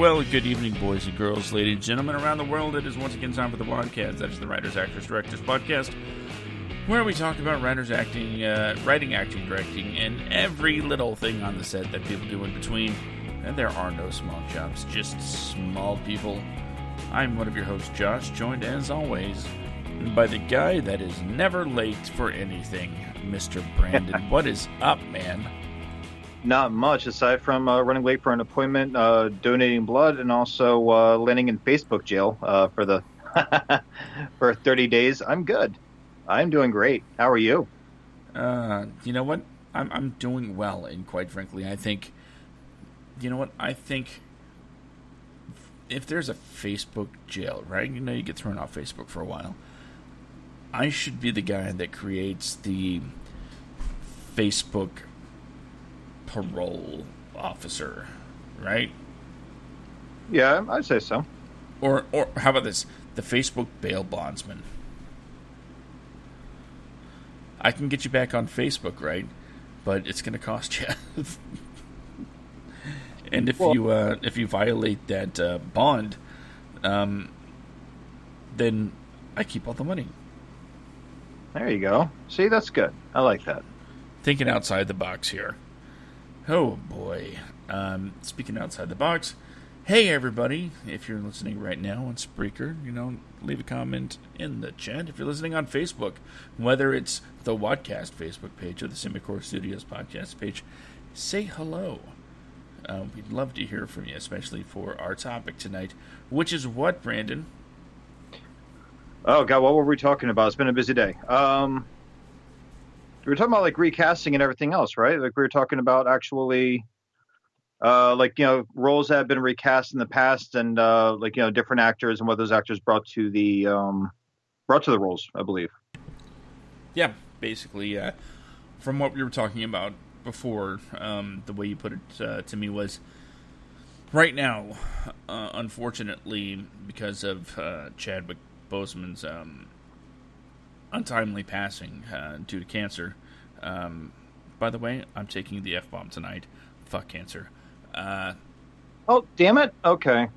Well, good evening, boys and girls, ladies and gentlemen around the world. It is once again time for the WADcast. That is the Writers, Actors, Directors podcast, where we talk about writers, acting, writing, acting, directing, and every little thing on the set that people do in between. And there are no small jobs, just small people. I'm one of your hosts, Josh, joined as always by the guy that is never late for anything, Mr. Brandon. What is up, man? Not much, aside from running late for an appointment, donating blood, and also landing in Facebook jail for the for 30 days. I'm good. I'm doing great. How are you? You know what? I'm doing well, and quite frankly, I think, you know what? I think if there's a Facebook jail, right? You know, you get thrown off Facebook for a while. I should be the guy that creates the Facebook parole officer, right? Yeah, I'd say so. Or how about this? The Facebook bail bondsman. I can get you back on Facebook, right? But it's going to cost you. And if you violate that bond, then I keep all the money. There you go. See, that's good. I like that. Thinking outside the box here. Oh boy. Speaking outside the box, hey everybody, if you're listening right now on Spreaker, leave a comment in the chat. If you're listening on Facebook, whether it's the WADcast Facebook page or the Semicore Studios podcast page, say hello. We'd love to hear from you, especially for our topic tonight, which is what, Brandon? Oh God, what were we talking about? It's been a busy day. We were talking about like recasting and everything else, right? Like we were talking about actually, roles that have been recast in the past, and different actors and what those actors brought to the roles, I believe. Yeah, basically, from what we were talking about before, the way you put it to me was, right now, unfortunately, because of Chadwick Boseman's untimely passing due to cancer. By the way, I'm taking the F-bomb tonight. Fuck cancer. Oh, damn it. Okay.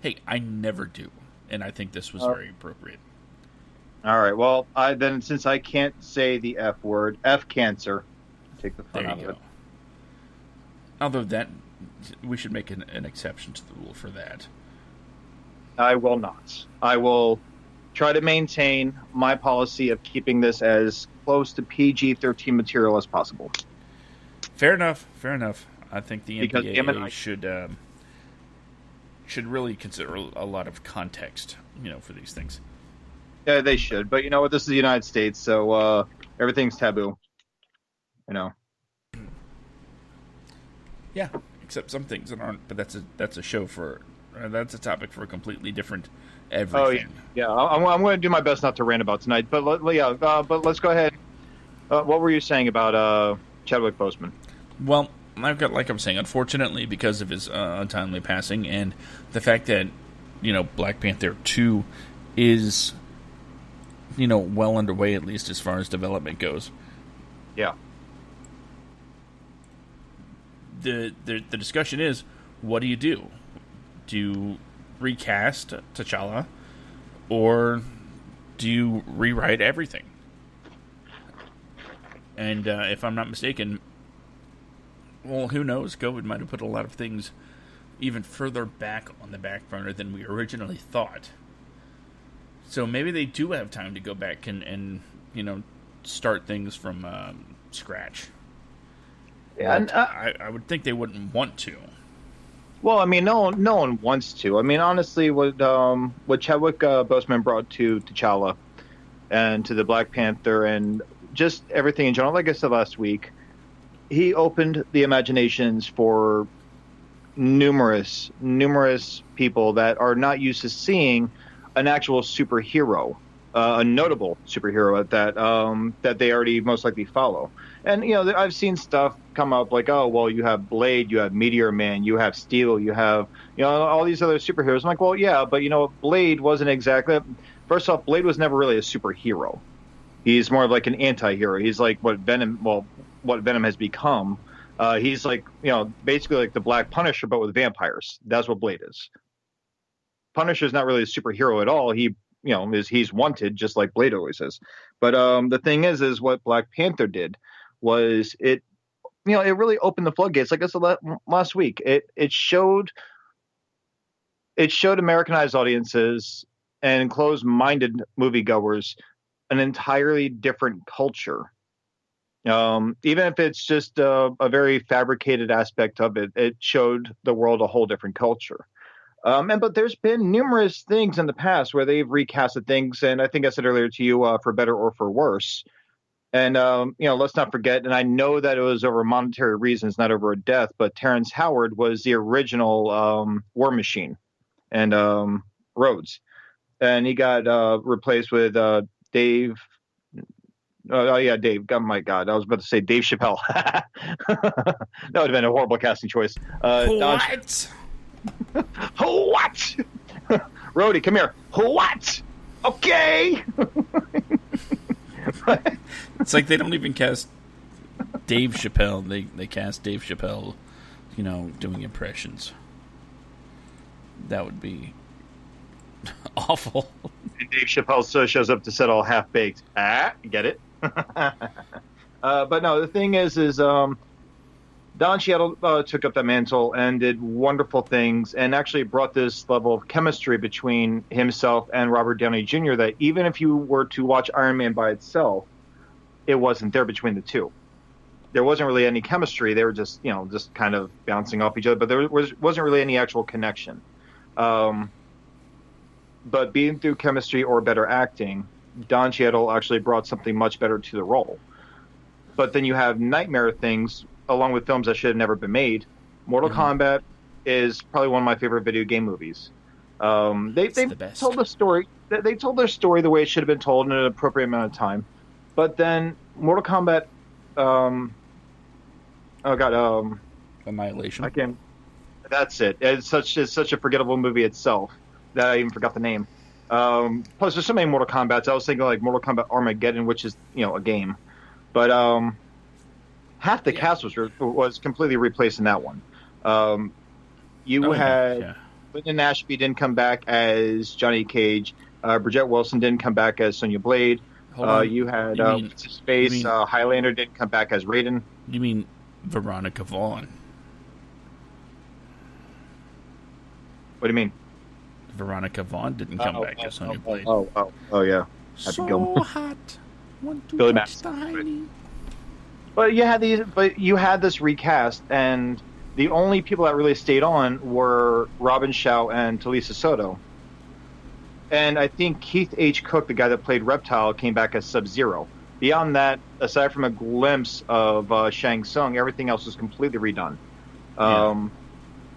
Hey, I never do. And I think this was very appropriate. All right. Well, then since I can't say the F word, F cancer, take the fun out of it. Although that, we should make an exception to the rule for that. I will not. I will try to maintain my policy of keeping this as close to PG-13 material as possible. Fair enough. I think the MPAA should really consider a lot of context, for these things. Yeah, they should. But you know what? This is the United States, so everything's taboo. Yeah, except some things that aren't. But that's a show for. That's a topic for a completely different everything. Oh, yeah. I'm going to do my best not to rant about tonight. But let's go ahead. What were you saying about Chadwick Boseman? Well, I've got, like I'm saying, unfortunately, because of his untimely passing and the fact that, Black Panther 2 is, well underway, at least as far as development goes. Yeah. The discussion is, what do you do? Do you recast T'Challa, or do you rewrite everything? And if I'm not mistaken, well, who knows? COVID might have put a lot of things even further back on the back burner than we originally thought. So maybe they do have time to go back and start things from scratch. Yeah, and I would think they wouldn't want to. Well, I mean, no one wants to. I mean, honestly, what Chadwick Boseman brought to T'Challa and to the Black Panther and just everything in general, like I said last week, he opened the imaginations for numerous people that are not used to seeing an actual superhero, a notable superhero at that they already most likely follow. And, I've seen stuff come up like, oh, well, you have Blade, you have Meteor Man, you have Steel, you have, all these other superheroes. I'm like, well, yeah, but, Blade wasn't exactly... First off, Blade was never really a superhero. He's more of like an anti-hero. He's like what Venom has become He's like, basically like the Black Punisher, but with vampires. That's what Blade is. Punisher's not really a superhero at all. He's wanted, just like Blade always is. But the thing is what Black Panther did was it really opened the floodgates. Like I said last week, it showed Americanized audiences and closed-minded moviegoers an entirely different culture. Even if it's just a very fabricated aspect of it, it showed the world a whole different culture. But there's been numerous things in the past where they've recasted things, and I think I said earlier to you, for better or for worse. And let's not forget, and I know that it was over monetary reasons, not over a death, but Terrence Howard was the original War Machine and Rhodes, and he got replaced with Dave. Oh yeah, Dave. Oh my God, I was about to say Dave Chappelle. That would have been a horrible casting choice. What? What? Rhodey, come here. What? Okay. It's like they don't even cast Dave Chappelle. They cast Dave Chappelle, doing impressions. That would be awful. And Dave Chappelle shows up to set all half baked. Get it? But no, the thing is Don Cheadle took up that mantle and did wonderful things, and actually brought this level of chemistry between himself and Robert Downey Jr. that even if you were to watch Iron Man by itself, it wasn't there between the two. There wasn't really any chemistry. They were just kind of bouncing off each other, but there wasn't really any actual connection. But being through chemistry or better acting, Don Cheadle actually brought something much better to the role. But then you have nightmare things along with films that should have never been made. Mortal Kombat is probably one of my favorite video game movies. They told the story. They told their story the way it should have been told in an appropriate amount of time. But then Mortal Kombat, Annihilation. That's it. It's such a forgettable movie itself that I even forgot the name. Plus, there's so many Mortal Kombats. I was thinking like Mortal Kombat Armageddon, which is a game, but half the cast was completely replaced in that one. Lyndon Ashby didn't come back as Johnny Cage. Bridget Wilson didn't come back as Sonya Blade. You had Highlander didn't come back as Raiden. You mean Veronica Vaughn? What do you mean? Veronica Vaughn didn't come back as Sonya Blade. Oh yeah. So hot. Want to Billy touch the hiney. But you had this recast, and the only people that really stayed on were Robin Shaw and Talisa Soto. And I think Keith H. Cook, the guy that played Reptile, came back as Sub-Zero. Beyond that, aside from a glimpse of Shang Tsung, everything else was completely redone.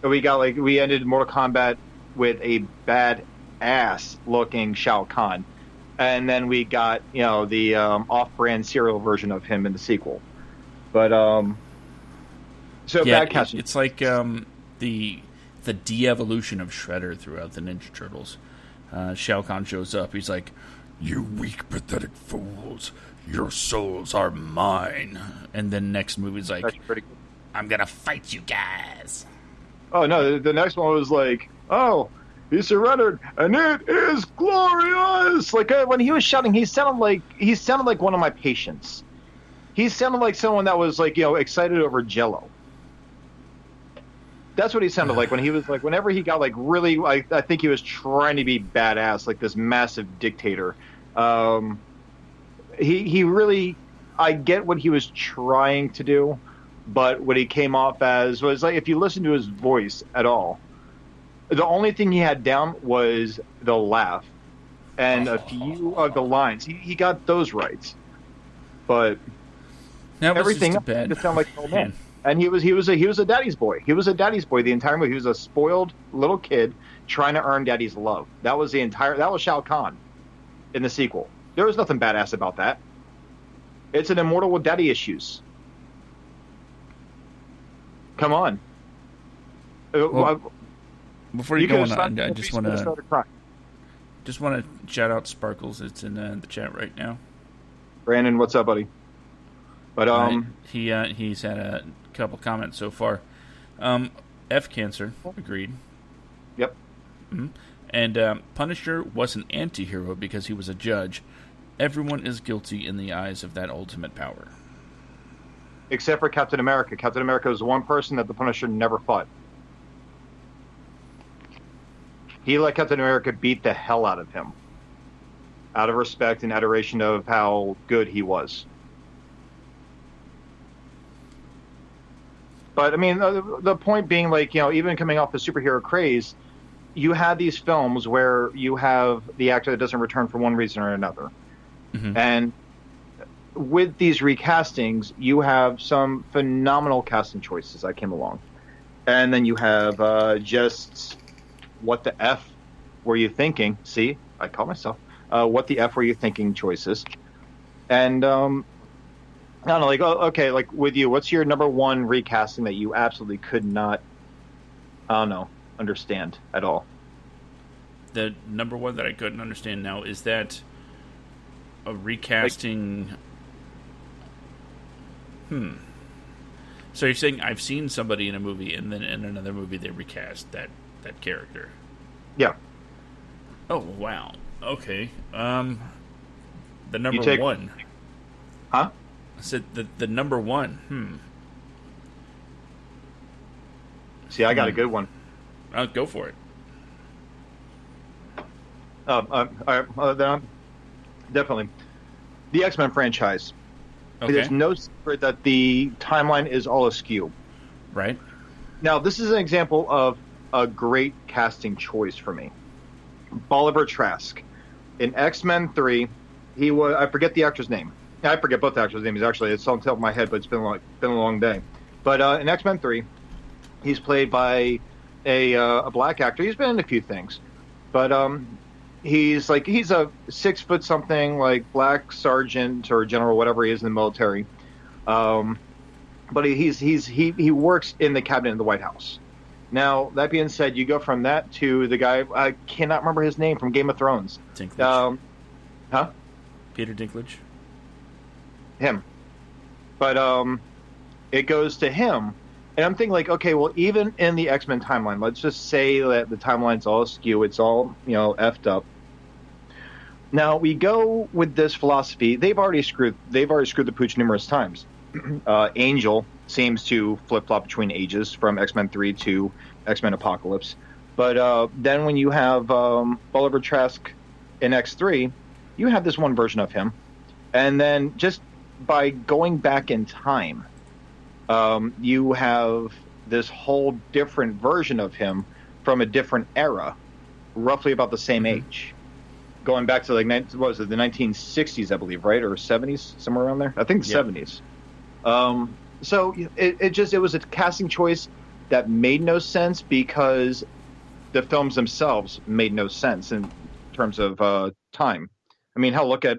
We ended Mortal Kombat with a bad-ass looking Shao Kahn. And then we got, the off-brand serial version of him in the sequel. But, bad casting. It's like the de-evolution of Shredder throughout the Ninja Turtles. Shao Kahn shows up. He's like, "You weak, pathetic fools. Your souls are mine." And then next movie's like, That's pretty cool. "I'm going to fight you guys." Oh, no, the next one was like, "Oh, he surrendered, and it is glorious!" Like, when he was shouting, he sounded like one of my patients. He sounded like someone that was, like, excited over Jell-O. That's what he sounded like when he was, like, whenever he got, like, really, I think he was trying to be badass, like this massive dictator. He really, I get what he was trying to do, but what he came off as was, like, if you listen to his voice at all, the only thing he had down was the laugh and a few of the lines. He got those right, but everything else just sounded like an old man. And he was a daddy's boy. He was a daddy's boy the entire movie. He was a spoiled little kid trying to earn daddy's love. That was Shao Kahn in the sequel. There was nothing badass about that. It's an immortal with daddy issues. Come on. Well, before you go on, I just want to shout out Sparkles. It's in the chat right now. Brandon, what's up, buddy? But right. He's had a couple comments so far. F Cancer agreed. Yep. Mm-hmm. And Punisher was an anti-hero because he was a judge. Everyone is guilty in the eyes of that ultimate power. Except for Captain America. Captain America was the one person that the Punisher never fought. He let Captain America beat the hell out of him, out of respect and adoration of how good he was. But, I mean, the point being, like, you know, even coming off the superhero craze, you have these films where you have the actor that doesn't return for one reason or another. Mm-hmm. And with these recastings, you have some phenomenal casting choices that came along. And then you have just what the F were you thinking? See, I call myself. What the F were you thinking choices? And I don't know, like, okay, like with you, what's your number one recasting that you absolutely could not, I don't know, understand at all? The number one that I couldn't understand now, is that a recasting... So you're saying I've seen somebody in a movie, and then in another movie they recast that character? Yeah. Oh, wow. Okay. The number one. Huh? I said the number one. See, I got a good one. Go for it. Definitely. The X-Men franchise. Okay. There's no secret that the timeline is all askew. Right. Now, this is an example of a great casting choice for me. Bolivar Trask. In X-Men 3, he was, I forget the actor's name. I forget both the actors' names, actually. It's on top of my head, but it's been a long day. But in X-Men 3, he's played by a black actor. He's been in a few things. But he's a 6 foot something, like black sergeant or general, whatever he is in the military. But he works in the cabinet in the White House. Now, that being said, you go from that to the guy, I cannot remember his name, from Game of Thrones. Dinklage. Huh? Peter Dinklage. Him. But it goes to him. And I'm thinking, like, okay, well, even in the X-Men timeline, let's just say that the timeline's all askew. It's all, effed up. Now, we go with this philosophy. They've already screwed the pooch numerous times. Angel seems to flip-flop between ages from X-Men 3 to X-Men Apocalypse. But then when you have Bolivar Trask in X3, you have this one version of him. And then just by going back in time, you have this whole different version of him from a different era, roughly about the same age. Going back to, like, what was it, the 1960s, I believe, right? Or 70s, somewhere around there? I think the 70s. So it was a casting choice that made no sense because the films themselves made no sense in terms of time. I mean, hell, look at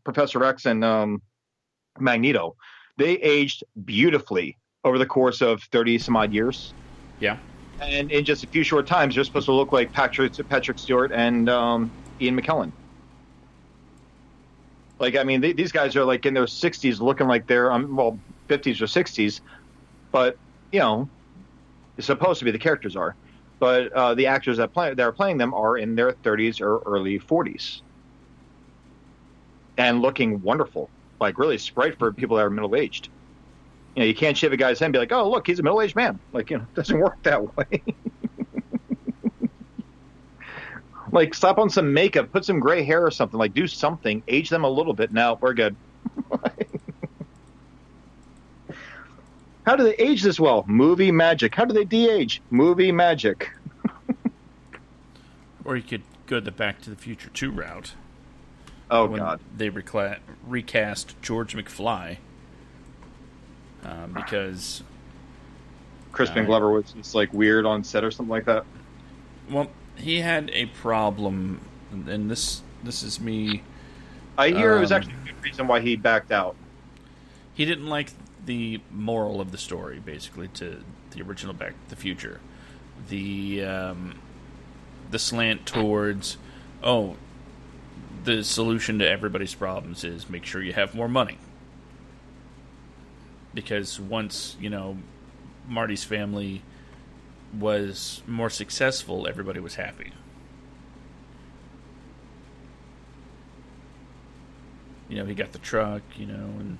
Professor X and Magneto. They aged beautifully over the course of 30 some odd years. Yeah. And in just a few short times, they're supposed to look like Patrick Stewart and Ian McKellen. Like, I mean, these guys are like in their 60s, looking like they're 50s or 60s, but it's supposed to be, the characters are, but the actors that are playing them are in their 30s or early 40s, and looking wonderful, like really sprite for people that are middle aged. You can't shave a guy's head and be like, oh, look, he's a middle aged man. Like, it doesn't work that way. Like, slap on some makeup, put some gray hair or something. Like, do something, age them a little bit. Now we're good. How do they age this well? Movie magic. How do they de-age? Movie magic. Or you could go the Back to the Future 2 route. Oh, God. They recast George McFly. Because Crispin Glover was just, like, weird on set or something like that. Well, he had a problem, and this is me. I hear it was actually a good reason why he backed out. He didn't like the moral of the story, basically, to the original Back to the Future. The slant towards, the solution to everybody's problems is make sure you have more money. because once, Marty's family was more successful, everybody was happy. He got the truck, and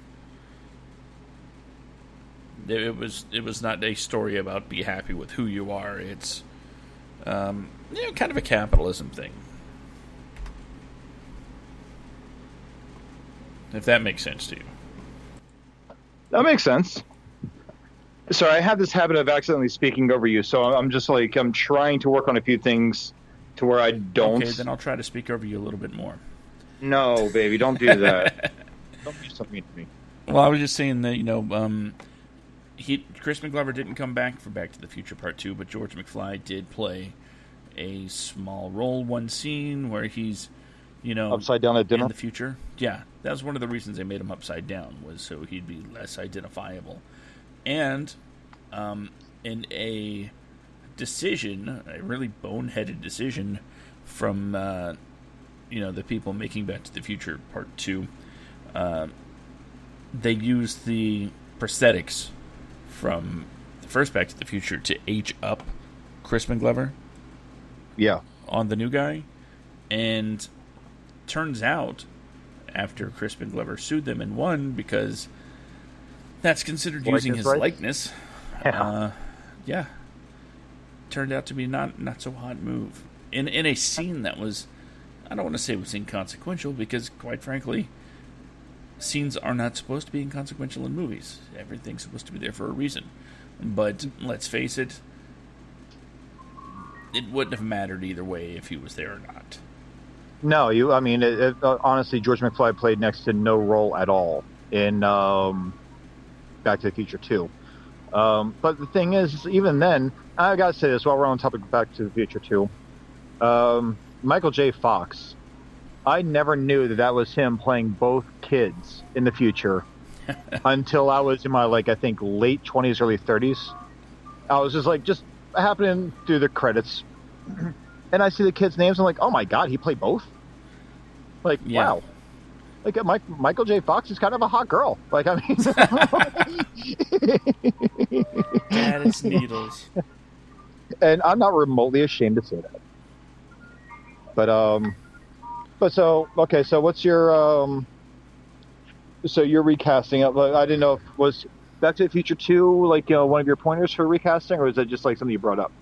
it was not a story about be happy with who you are. It's kind of a capitalism thing. If that makes sense to you. That makes sense. Sorry, I have this habit of accidentally speaking over you, so I'm just I'm trying to work on a few things to where I don't. Okay, then I'll try to speak over you a little bit more. No, baby, don't do that. Don't be so mean to me. Well, I was just saying that, Chris McGlover didn't come back for Back to the Future Part 2, but George McFly did play a small role, one scene where he's, upside down at dinner? In the future. Yeah, that was one of the reasons they made him upside down, was so he'd be less identifiable. And in a decision, a really boneheaded decision from, the people making Back to the Future Part 2, they used the prosthetics from the first Back to the Future to age up Chris McGlover. Yeah. On the new guy. And turns out, after Chris McGlover sued them and won, because that's considered using his likeness. Yeah. Turned out to be not so hot move. In a scene that was, I don't want to say it was inconsequential, because quite frankly, scenes are not supposed to be inconsequential in movies. Everything's supposed to be there for a reason. But let's face it, it wouldn't have mattered either way if he was there or not. No, honestly, George McFly played next to no role at all in Back to the Future 2. But the thing is, even then, I gotta say this while we're on topic of Back to the Future 2. Michael J. Fox, I never knew that was him playing both kids in the future until I was in my, I think, late 20s, early 30s. I was just happening through the credits, and I see the kids' names, I'm like, oh my god, he played both? Wow. Michael J. Fox is kind of a hot girl. Gaddis needles. And I'm not remotely ashamed to say that. So what's your, so you're recasting. I didn't know if was Back to the Future 2, one of your pointers for recasting, or is that just something you brought up?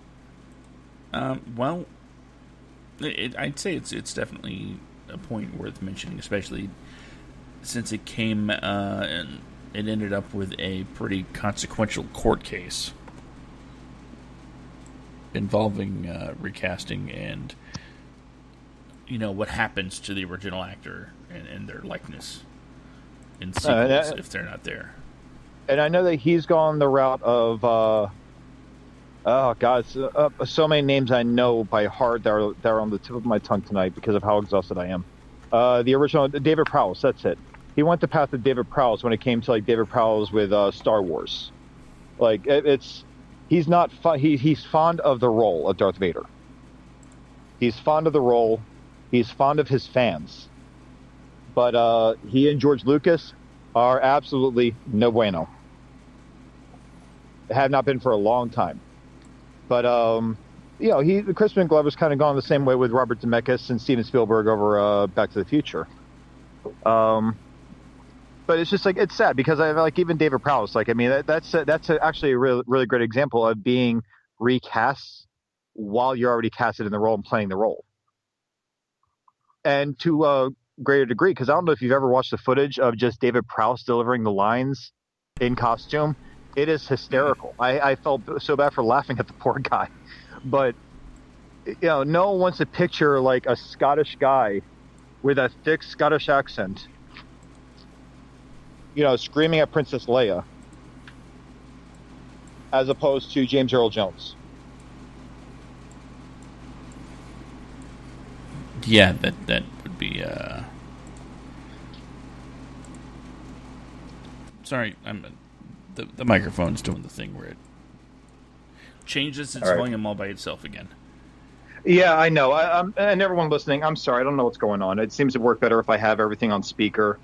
Well, I'd say it's definitely a point worth mentioning, especially since it came and it ended up with a pretty consequential court case involving recasting and what happens to the original actor and their likeness in sequels if they're not there. And I know that he's gone the route of so many names I know by heart that are on the tip of my tongue tonight because of how exhausted I am. The original David Prowse, that's it. He went the path of David Prowse when it came to David Prowse with Star Wars. He's not he's fond of the role of Darth Vader. He's fond of the role. He's fond of his fans. But he and George Lucas are absolutely no bueno. Have not been for a long time. But Chris McGlover's kind of gone the same way with Robert Zemeckis and Steven Spielberg over Back to the Future. But it's just it's sad because I even David Prowse. That's actually a really, really great example of being recast while you're already casted in the role and playing the role. And to a greater degree, because I don't know if you've ever watched the footage of just David Prowse delivering the lines in costume. It is hysterical. I felt so bad for laughing at the poor guy. But, no one wants to picture a Scottish guy with a thick Scottish accent, screaming at Princess Leia, as opposed to James Earl Jones. Yeah, that would be. Sorry, the microphone's doing the thing where it changes its volume all by itself again. Yeah, I know. And everyone listening, I'm sorry, I don't know what's going on. It seems to work better if I have everything on speaker.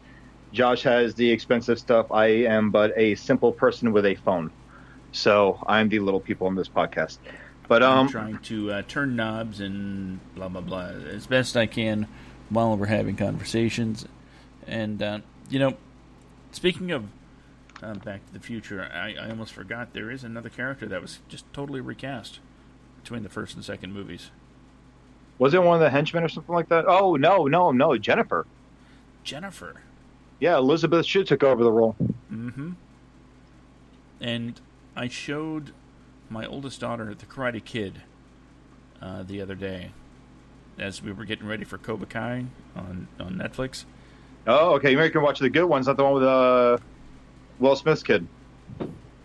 Josh has the expensive stuff. I am but a simple person with a phone. So I'm the little people in this podcast. But I'm trying to turn knobs and blah blah blah as best I can while we're having conversations. And speaking of Back to the Future, I almost forgot there is another character that was just totally recast between the first and second movies. Was it one of the henchmen or something like that? Oh, no, Jennifer. Jennifer. Yeah, Elizabeth Shue took over the role. Mm-hmm. And I showed my oldest daughter The Karate Kid the other day as we were getting ready for Cobra Kai on Netflix. Oh, okay. You can watch the good ones, not the one with Will Smith's kid.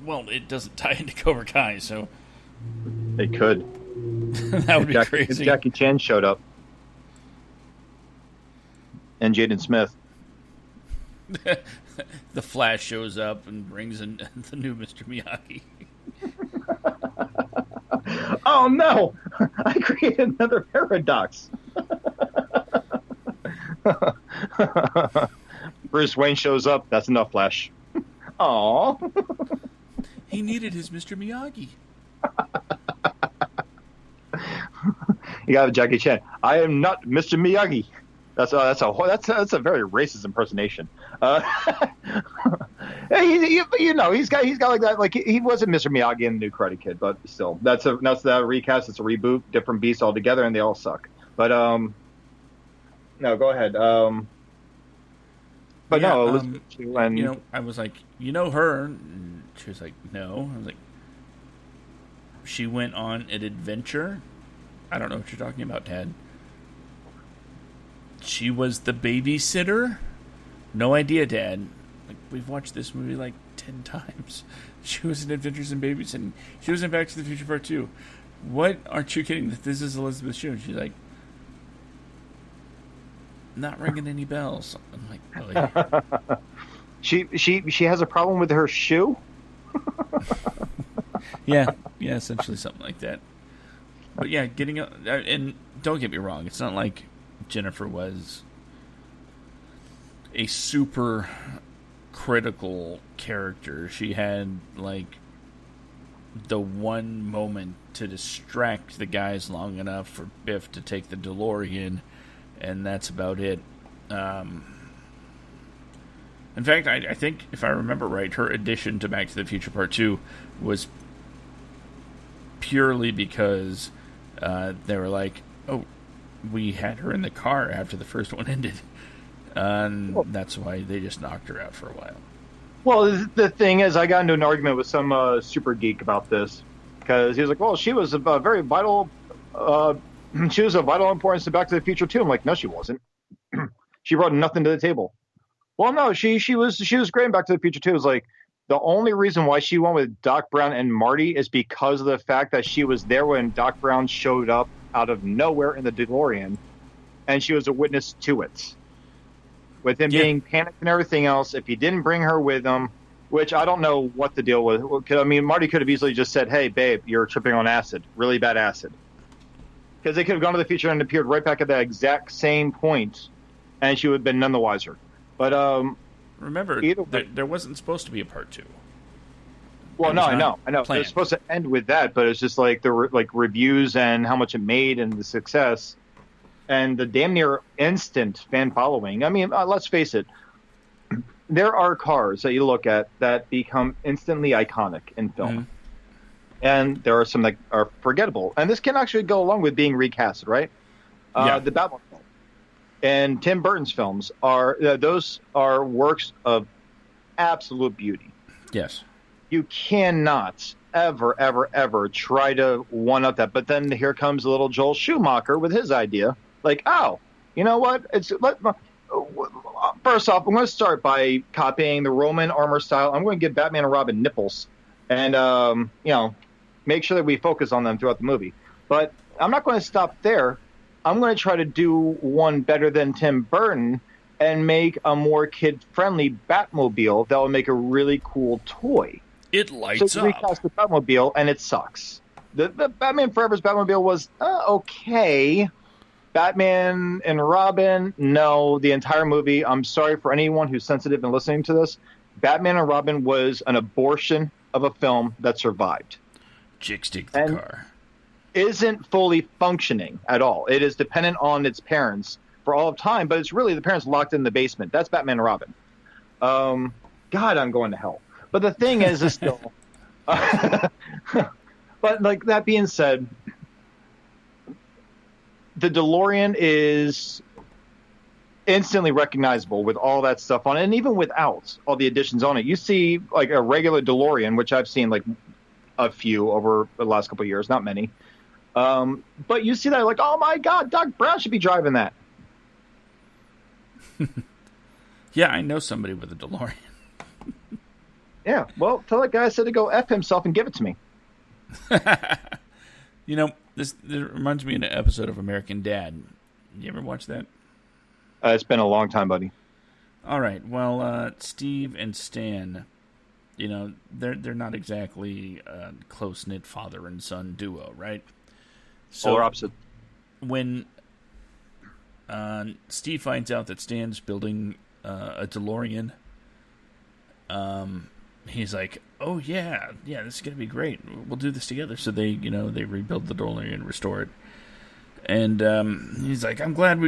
Well, it doesn't tie into Cobra Kai, so... It could. That would be crazy. Jackie Chan showed up. And Jaden Smith. The Flash shows up and brings in the new Mr. Miyagi. Oh, no! I created another paradox. Bruce Wayne shows up. That's enough, Flash. Aww. He needed his Mr. Miyagi. You got Jackie Chan. I am not Mr. Miyagi. That's a very racist impersonation. He's got like that. Like he wasn't Mr. Miyagi in the new Karate Kid, but still, that's the recast. It's a reboot, different beasts altogether, and they all suck. But no, go ahead. But yeah, no, Elizabeth Shue and I was like, her? And she was like, no. I was like, she went on an adventure. I don't know what you're talking about, Dad. She was the babysitter? No idea, Dad. Like, we've watched this movie like 10 times. She was in Adventures in Babysitting. She was in Back to the Future Part 2. What? Aren't you kidding that this is Elizabeth Shue? And she's like, not ringing any bells. I'm like, really? She has a problem with her shoe? Yeah, essentially something like that. But yeah, and don't get me wrong, it's not like Jennifer was a super critical character. She had like the one moment to distract the guys long enough for Biff to take the DeLorean, and that's about it. In fact, I think, if I remember right, her addition to Back to the Future Part 2 was purely because they were like, oh, we had her in the car after the first one ended. And that's why they just knocked her out for a while. Well, the thing is, I got into an argument with some super geek about this, because he was like, well, she was a very vital, she was of vital importance to Back to the Future too. I'm like, no, she wasn't. She brought nothing to the table. Well, no, she was great in Back to the Future too. It was like, the only reason why she went with Doc Brown and Marty is because of the fact that she was there when Doc Brown showed up out of nowhere in the DeLorean, and she was a witness to it. With him being panicked and everything else, if he didn't bring her with him, which I don't know what the deal was. I mean, Marty could have easily just said, hey, babe, you're tripping on acid, really bad acid. Because they could have gone to the future and appeared right back at that exact same point, and she would have been none the wiser. But remember, there wasn't supposed to be a part 2. Well, no, I know. It was supposed to end with that, but it's just like the reviews and how much it made and the success and the damn near instant fan following. I mean, let's face it. There are cars that you look at that become instantly iconic in film. Mm-hmm. And there are some that are forgettable. And this can actually go along with being recast, right? The Batman film. And Tim Burton's films those are works of absolute beauty. Yes. You cannot ever, ever, ever try to one-up that. But then here comes little Joel Schumacher with his idea. Like, oh, you know what? First off, I'm going to start by copying the Roman armor style. I'm going to give Batman and Robin nipples, and make sure that we focus on them throughout the movie. But I'm not going to stop there. I'm going to try to do one better than Tim Burton and make a more kid-friendly Batmobile that will make a really cool toy. It lights up. Recast the Batmobile, and it sucks. The Batman Forever's Batmobile was okay. Batman and Robin, no. The entire movie, I'm sorry for anyone who's sensitive and listening to this. Batman and Robin was an abortion of a film that survived. Chicks take the car. Isn't fully functioning at all. It is dependent on its parents for all of time, but it's really the parents locked in the basement. That's Batman and Robin. God, I'm going to hell. But the thing is still... but like that being said... The DeLorean is instantly recognizable with all that stuff on it, and even without all the additions on it. You see like a regular DeLorean, which I've seen like a few over the last couple of years, not many. But you see that like, oh my God, Doc Brown should be driving that. Yeah, I know somebody with a DeLorean. Yeah, well, tell that guy I said to go F himself and give it to me. You know, this reminds me of an episode of American Dad. You ever watch that? It's been a long time, buddy. All right. Well, Steve and Stan, you know, they're not exactly a close-knit father and son duo, right? So Polar opposite. When Steve finds out that Stan's building a DeLorean, he's like, "Oh yeah, this is gonna be great. We'll do this together." So they rebuild the DeLorean, restore it, and he's like, "I'm glad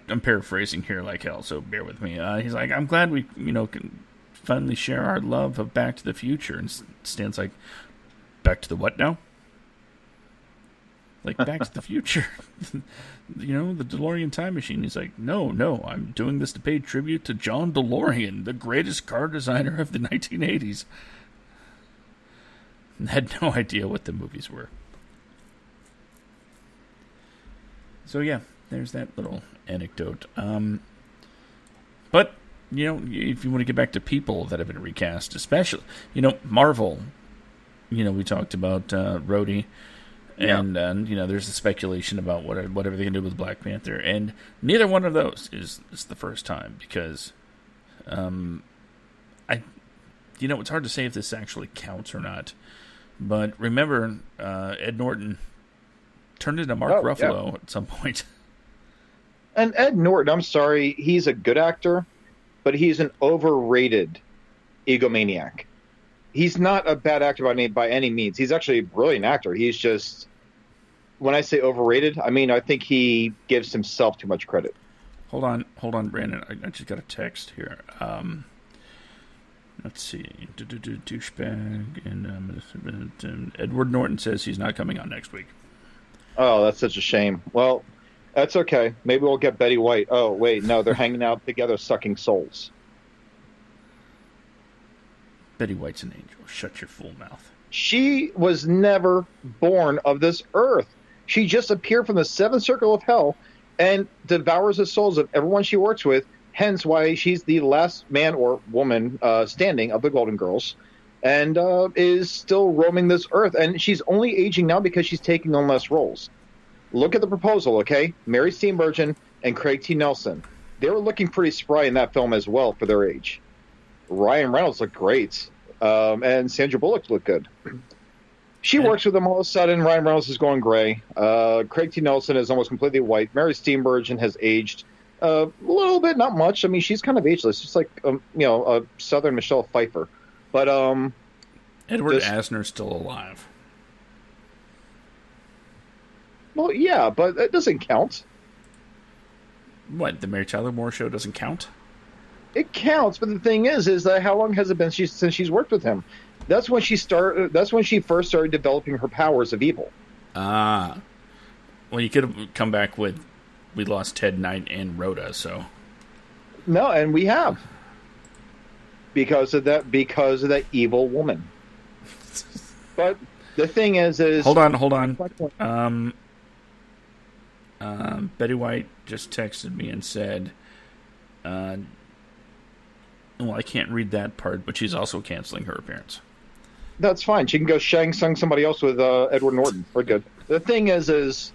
I'm paraphrasing here like hell, so bear with me." He's like, "I'm glad we can finally share our love of Back to the Future." And Stan's like, "Back to the what now?" Like Back to the Future, the DeLorean time machine. He's like, no, I'm doing this to pay tribute to John DeLorean, the greatest car designer of the 1980s. And had no idea what the movies were. So yeah, there's that little anecdote. But if you want to get back to people that have been recast, especially Marvel, we talked about Rhodey. And there's the speculation about whatever they can do with Black Panther, and neither one of those is the first time because, it's hard to say if this actually counts or not. But remember, Ed Norton turned into Mark Ruffalo at some point. And Ed Norton, I'm sorry, he's a good actor, but he's an overrated egomaniac. He's not a bad actor by any means. He's actually a brilliant actor. He's just, when I say overrated, I mean I think he gives himself too much credit. Hold on, Brandon. I just got a text here. Let's see. Douchebag. And Edward Norton says he's not coming on next week. Oh, that's such a shame. Well, that's okay. Maybe we'll get Betty White. Oh, wait, no, they're hanging out together sucking souls. Betty White's an angel. Shut your fool mouth. She was never born of this earth. She just appeared from the seventh circle of hell and devours the souls of everyone she works with, hence why she's the last man or woman standing of the Golden Girls and is still roaming this earth. And she's only aging now because she's taking on less roles. Look at the proposal, okay? Mary Steenburgen and Craig T. Nelson. They were looking pretty spry in that film as well for their age. Ryan Reynolds looked great, and Sandra Bullock looked good. She works with them all of a sudden. Ryan Reynolds is going gray. Craig T. Nelson is almost completely white. Mary Steenburgen has aged a little bit, not much. I mean, she's kind of ageless, just like a Southern Michelle Pfeiffer. But Edward Asner's still alive. Well, yeah, but that doesn't count. What, the Mary Tyler Moore Show doesn't count? It counts, but the thing is that how long has it been since she's worked with him? That's when she first started developing her powers of evil. Well, you could have come back with We Lost Ted Knight and Rhoda, so no, and we have because of that evil woman. But the thing is hold on. Betty White just texted me and said, well, I can't read that part, but she's also canceling her appearance. That's fine. She can go Shang Tsung somebody else with Edward Norton. We're good. The thing is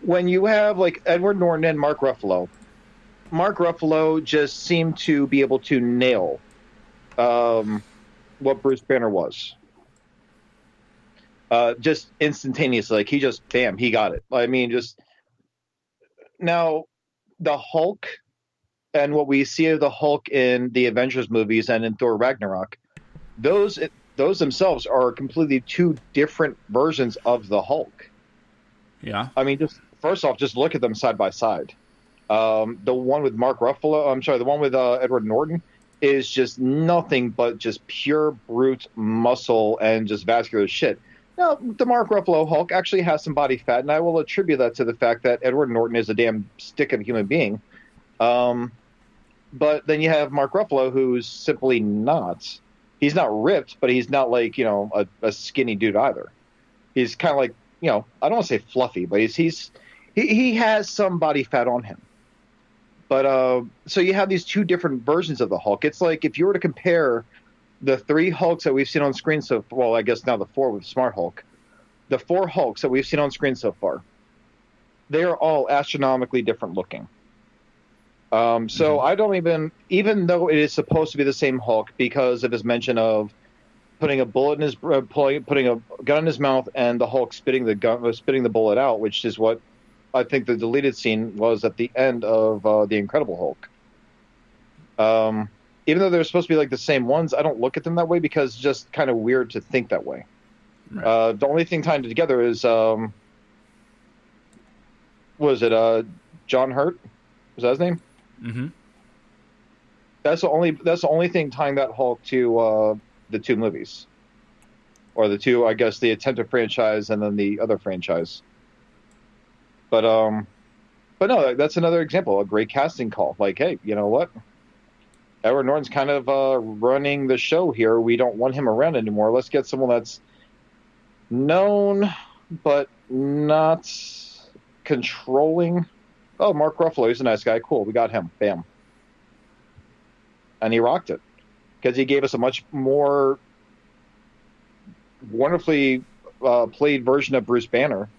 when you have like Edward Norton and Mark Ruffalo just seemed to be able to nail what Bruce Banner was. just instantaneously. Like he just, bam, he got it. I mean, just now the Hulk and what we see of the Hulk in the Avengers movies and in Thor Ragnarok, those themselves are completely two different versions of the Hulk. Yeah. I mean, just first off, just look at them side by side. The one with Mark Ruffalo, I'm sorry, the one with Edward Norton is just nothing but just pure brute muscle and just vascular shit. Now, the Mark Ruffalo Hulk actually has some body fat, and I will attribute that to the fact that Edward Norton is a damn stick of a human being. But then you have Mark Ruffalo, who's simply not. He's not ripped, but he's not like, a skinny dude either. He's kind of like, I don't want to say fluffy, but he has some body fat on him. But so you have these two different versions of the Hulk. It's like if you were to compare the 3 Hulks that we've seen on screen well, I guess now the 4 with Smart Hulk, the 4 Hulks that we've seen on screen so far, they are all astronomically different looking. So I don't even though it is supposed to be the same Hulk because of his mention of putting a bullet in his putting a gun in his mouth and the Hulk spitting the bullet out, which is what I think the deleted scene was at the end of the Incredible Hulk. Even though they're supposed to be like the same ones, I don't look at them that way because it's just kind of weird to think that way. Right. The only thing tying it together is was it John Hurt? Was that his name? Mm-hmm. That's the only thing tying that Hulk to the 2 movies, or the 2, I guess, the Attentive franchise and then the other franchise. But no, that's another example, a great casting call. Like, hey, you know what? Edward Norton's kind of running the show here. We don't want him around anymore. Let's get someone that's known but not controlling. Oh, Mark Ruffalo, he's a nice guy. Cool, we got him. Bam. And he rocked it because he gave us a much more wonderfully played version of Bruce Banner.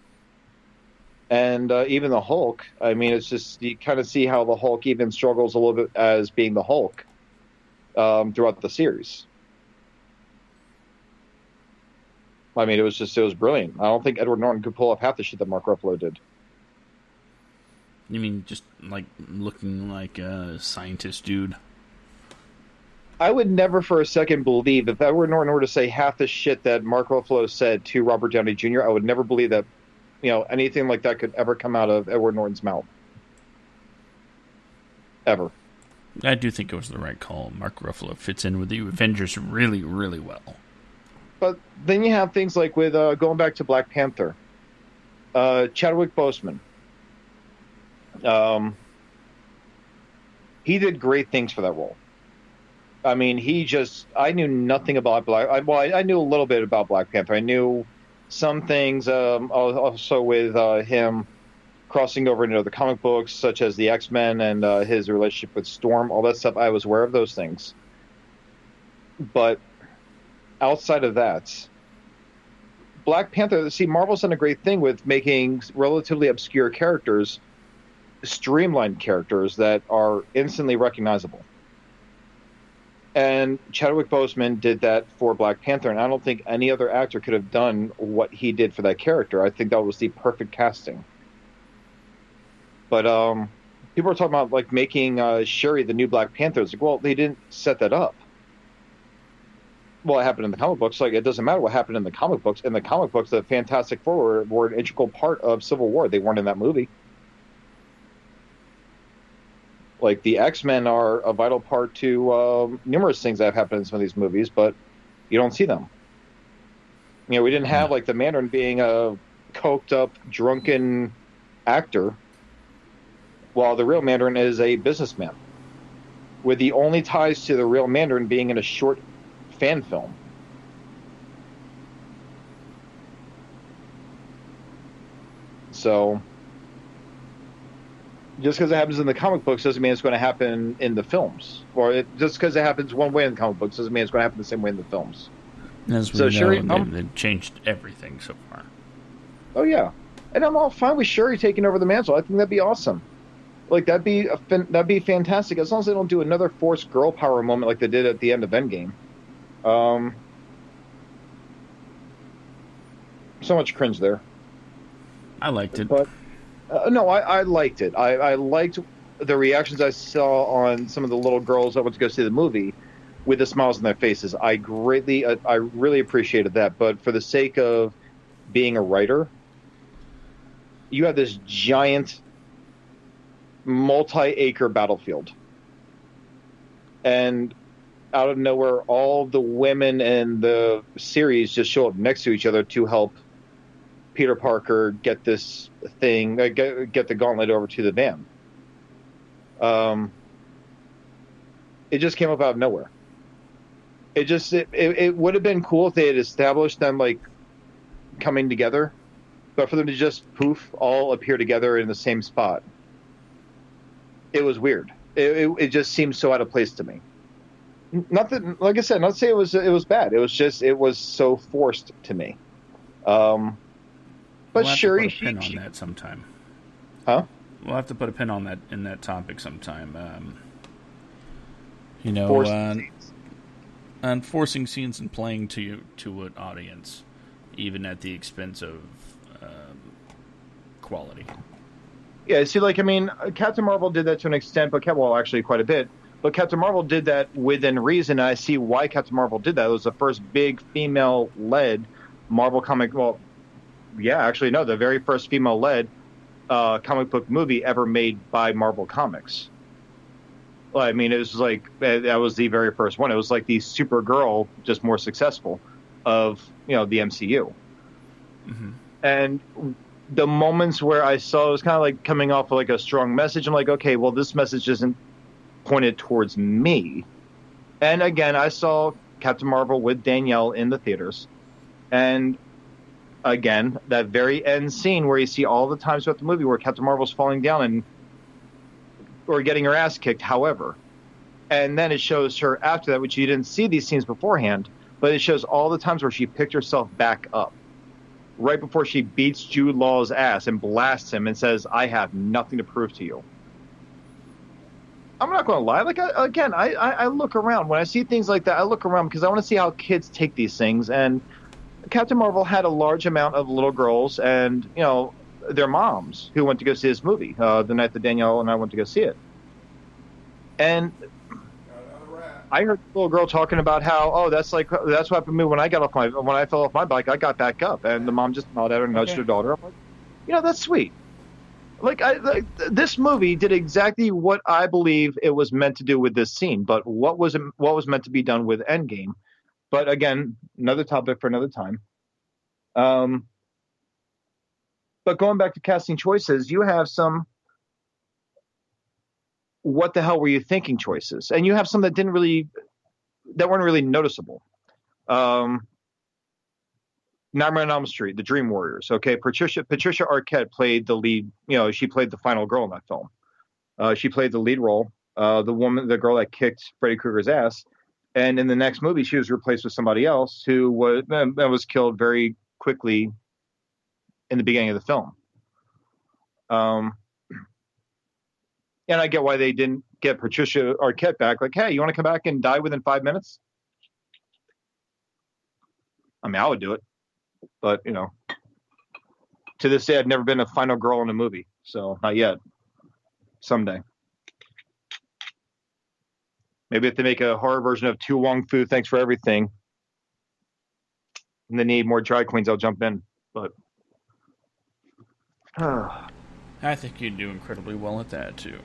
And even the Hulk, I mean, it's just, you kind of see how the Hulk even struggles a little bit as being the Hulk throughout the series. I mean, it was brilliant. I don't think Edward Norton could pull off half the shit that Mark Ruffalo did. You mean just like looking like a scientist dude? I would never for a second believe if Edward Norton were to say half the shit that Mark Ruffalo said to Robert Downey Jr., I would never believe that anything like that could ever come out of Edward Norton's mouth. Ever. I do think it was the right call. Mark Ruffalo fits in with the Avengers really, really well. But then you have things like with, going back to Black Panther, Chadwick Boseman. He did great things for that role. I mean, I knew nothing about I knew a little bit about Black Panther. I knew some things also with him crossing over into the comic books, such as the X-Men and his relationship with Storm, all that stuff. I was aware of those things. But outside of that, Black Panther, see, Marvel's done a great thing with making relatively obscure characters streamlined characters that are instantly recognizable. And Chadwick Boseman did that for Black Panther, and I don't think any other actor could have done what he did for that character. I think that was the perfect casting. But people are talking about like making Shuri the new Black Panther. It's like, well, they didn't set that up. Well, it happened in the comic books. Like, it doesn't matter what happened in the comic books. In the comic books, the Fantastic Four were an integral part of Civil War. They weren't in that movie. Like, the X-Men are a vital part to numerous things that have happened in some of these movies, but you don't see them. We didn't have, like, the Mandarin being a coked-up, drunken actor, while the real Mandarin is a businessman, with the only ties to the real Mandarin being in a short fan film. So just because it happens in the comic books doesn't mean it's going to happen in the films. Or just because it happens one way in the comic books doesn't mean it's going to happen the same way in the films. As we know, they've changed everything so far. Oh, yeah. And I'm all fine with Shuri taking over the mantle. I think that'd be awesome. Like, that'd be fantastic, as long as they don't do another forced girl power moment like they did at the end of Endgame. so much cringe there. I liked it. But no, I liked it. I liked the reactions I saw on some of the little girls that went to go see the movie with the smiles on their faces. I really appreciated that. But for the sake of being a writer, you have this giant multi-acre battlefield. And out of nowhere, all the women in the series just show up next to each other to help Peter Parker get this thing, get the gauntlet over to the van. It just came up out of nowhere. It would have been cool if they had established them like coming together, but for them to just poof all appear together in the same spot, it was weird. It just seemed so out of place to me. Not that, like I said, not to say it was bad. It was so forced to me. But we'll sure, have to put a pin on that sometime. Huh? We'll have to put a pin on that in that topic sometime. On forcing scenes and playing to an audience, even at the expense of quality. Yeah, see, like, I mean, Captain Marvel did that to an extent, but actually quite a bit. But Captain Marvel did that within reason. And I see why Captain Marvel did that. It was the first big female-led Marvel comic. Well, yeah, actually, no, the very first female-led comic book movie ever made by Marvel Comics. Well, I mean, it was like that was the very first one. It was like the Supergirl, just more successful, of the MCU. Mm-hmm. And the moments where I saw it was kind of like coming off of like a strong message. I'm like, okay, well, this message isn't pointed towards me. And again, I saw Captain Marvel with Danielle in the theaters, and again, that very end scene where you see all the times throughout the movie where Captain Marvel's falling down or getting her ass kicked, however. And then it shows her after that, which you didn't see these scenes beforehand, but it shows all the times where she picked herself back up right before she beats Jude Law's ass and blasts him and says, "I have nothing to prove to you." I'm not going to lie. Like, I look around. When I see things like that, I look around because I want to see how kids take these things. And Captain Marvel had a large amount of little girls and, their moms who went to go see this movie the night that Danielle and I went to go see it. And I heard the little girl talking about how, that's what happened to me when I fell off my bike. I got back up, and the mom just nodded at her and nudged her daughter. I'm like, that's sweet. Like, this movie did exactly what I believe it was meant to do with this scene, but what was meant to be done with Endgame. But again, another topic for another time. But going back to casting choices, you have some what the hell were you thinking choices, and you have some that weren't really noticeable. Nightmare on Elm Street, The Dream Warriors. Okay, Patricia Arquette played the lead. She played the final girl in that film. She played the lead role, the girl that kicked Freddy Krueger's ass. And in the next movie, she was replaced with somebody else who was killed very quickly in the beginning of the film. And I get why they didn't get Patricia Arquette back. Like, hey, you want to come back and die within 5 minutes? I mean, I would do it. But, to this day, I've never been a final girl in a movie. So, not yet. Someday. Maybe if they make a horror version of Tu Wong Fu, Thanks for Everything, and they need more drag queens, I'll jump in. But I think you'd do incredibly well at that too.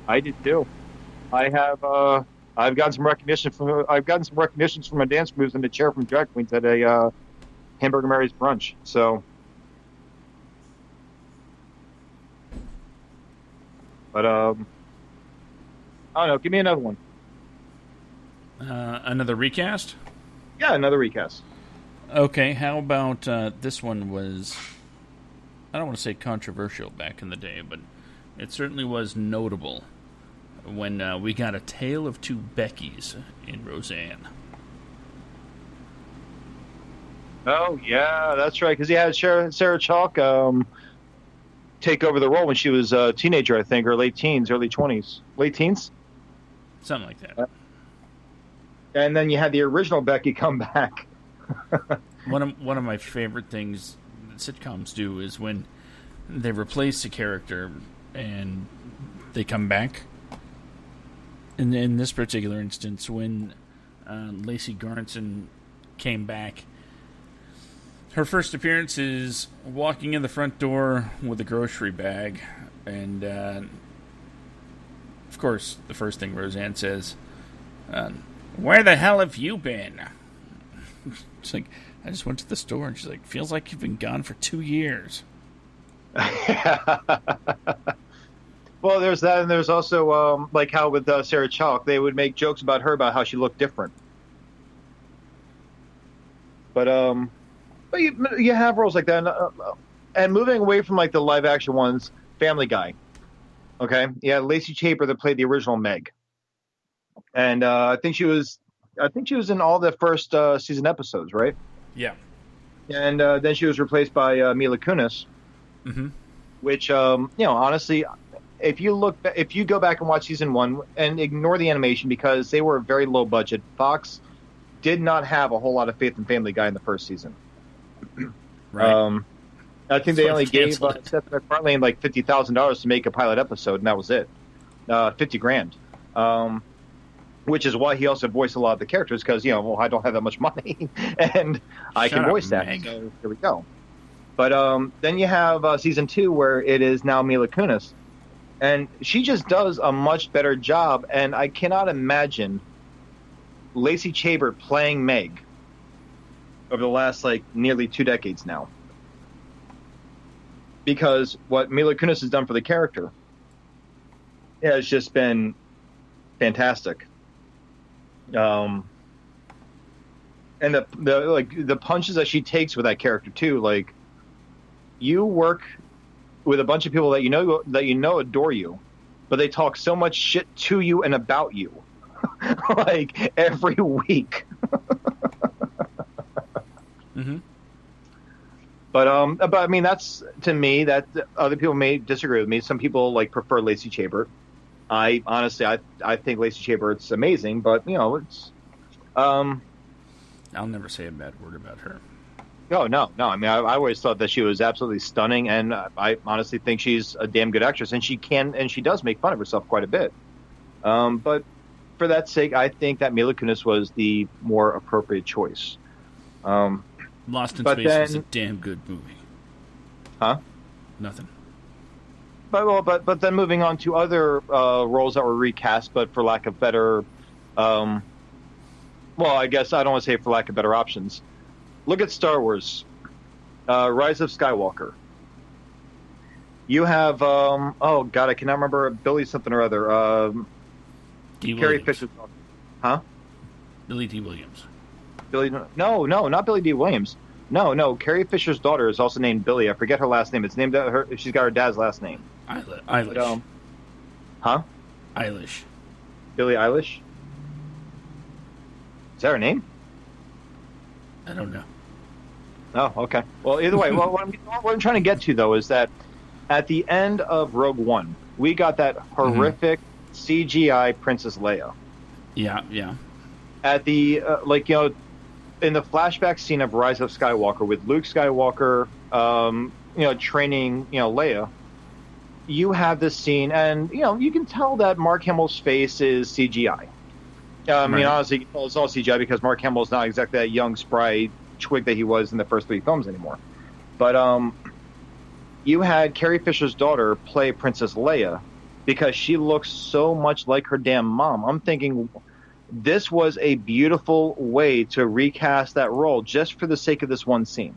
I did too. I've gotten some recognitions for my dance moves in the chair from drag queens at a Hamburger Mary's brunch. So, but I don't know. Give me another one. Another recast? Yeah, another recast. Okay, how about this one was, I don't want to say controversial back in the day, but it certainly was notable when we got a tale of two Beckys in Roseanne. Oh, yeah, that's right, because he had Sarah Chalk take over the role when she was a teenager, I think, or late teens, early 20s. Late teens? Something like that. And then you had the original Becky come back. one of my favorite things that sitcoms do is when they replace a character and they come back. In this particular instance, when Lacey Garnson came back, her first appearance is walking in the front door with a grocery bag, and of course, the first thing Roseanne says, "Where the hell have you been?" It's like, I just went to the store, and she's like, "Feels like you've been gone for 2 years." Well, there's that, and there's also like how with Sarah Chalk, they would make jokes about her about how she looked different. But you have roles like that, and moving away from like the live action ones, Family Guy. Okay, yeah, Lacey Chabert that played the original Meg, and I think she was in all the first season episodes, right? Yeah. And then she was replaced by Mila Kunis, which honestly, if you go back and watch season 1 and ignore the animation because they were very low budget, Fox did not have a whole lot of faith in Family Guy in the first season. Right. I think they only gave Seth MacFarlane like $50,000 to make a pilot episode, and that was it. $50,000. Which is why he also voiced a lot of the characters because I don't have that much money, and I can voice that. So here we go. But then you have season 2 where it is now Mila Kunis, and she just does a much better job. And I cannot imagine Lacey Chabert playing Meg over the last like nearly 2 decades now, because what Mila Kunis has done for the character has just been fantastic. And the punches that she takes with that character too, like you work with a bunch of people that you know adore you, but they talk so much shit to you and about you, like every week. But I mean, that's, to me, that other people may disagree with me. Some people like prefer Lacey Chabert. I honestly think Lacey Chabert's amazing, but it's. I'll never say a bad word about her. No. I mean, I always thought that she was absolutely stunning, and I honestly think she's a damn good actress, and she does make fun of herself quite a bit. But for that sake, I think that Mila Kunis was the more appropriate choice. Lost in Space was a damn good movie. Huh? Nothing. But then moving on to other roles that were recast, but for lack of better, I guess I don't want to say for lack of better options. Look at Star Wars, Rise of Skywalker. You have I cannot remember, Billy something or other. Carrie Fisher. Huh? Billy D. Williams. No, not Billy D. Williams. No. Carrie Fisher's daughter is also named Billy. I forget her last name. It's named her. She's got her dad's last name. Eilish. Huh? Eilish. Billie Eilish. Is that her name? I don't know. Oh, okay. Well, either way, what I'm trying to get to though is that at the end of Rogue One, we got that horrific CGI Princess Leia. Yeah. At the in the flashback scene of Rise of Skywalker with Luke Skywalker, training, Leia, you have this scene, and you can tell that Mark Hamill's face is CGI. I mean, honestly, it's all CGI because Mark Hamill's not exactly that young, spry twig that he was in the first 3 films anymore. But you had Carrie Fisher's daughter play Princess Leia because she looks so much like her damn mom. I'm thinking this was a beautiful way to recast that role just for the sake of this one scene.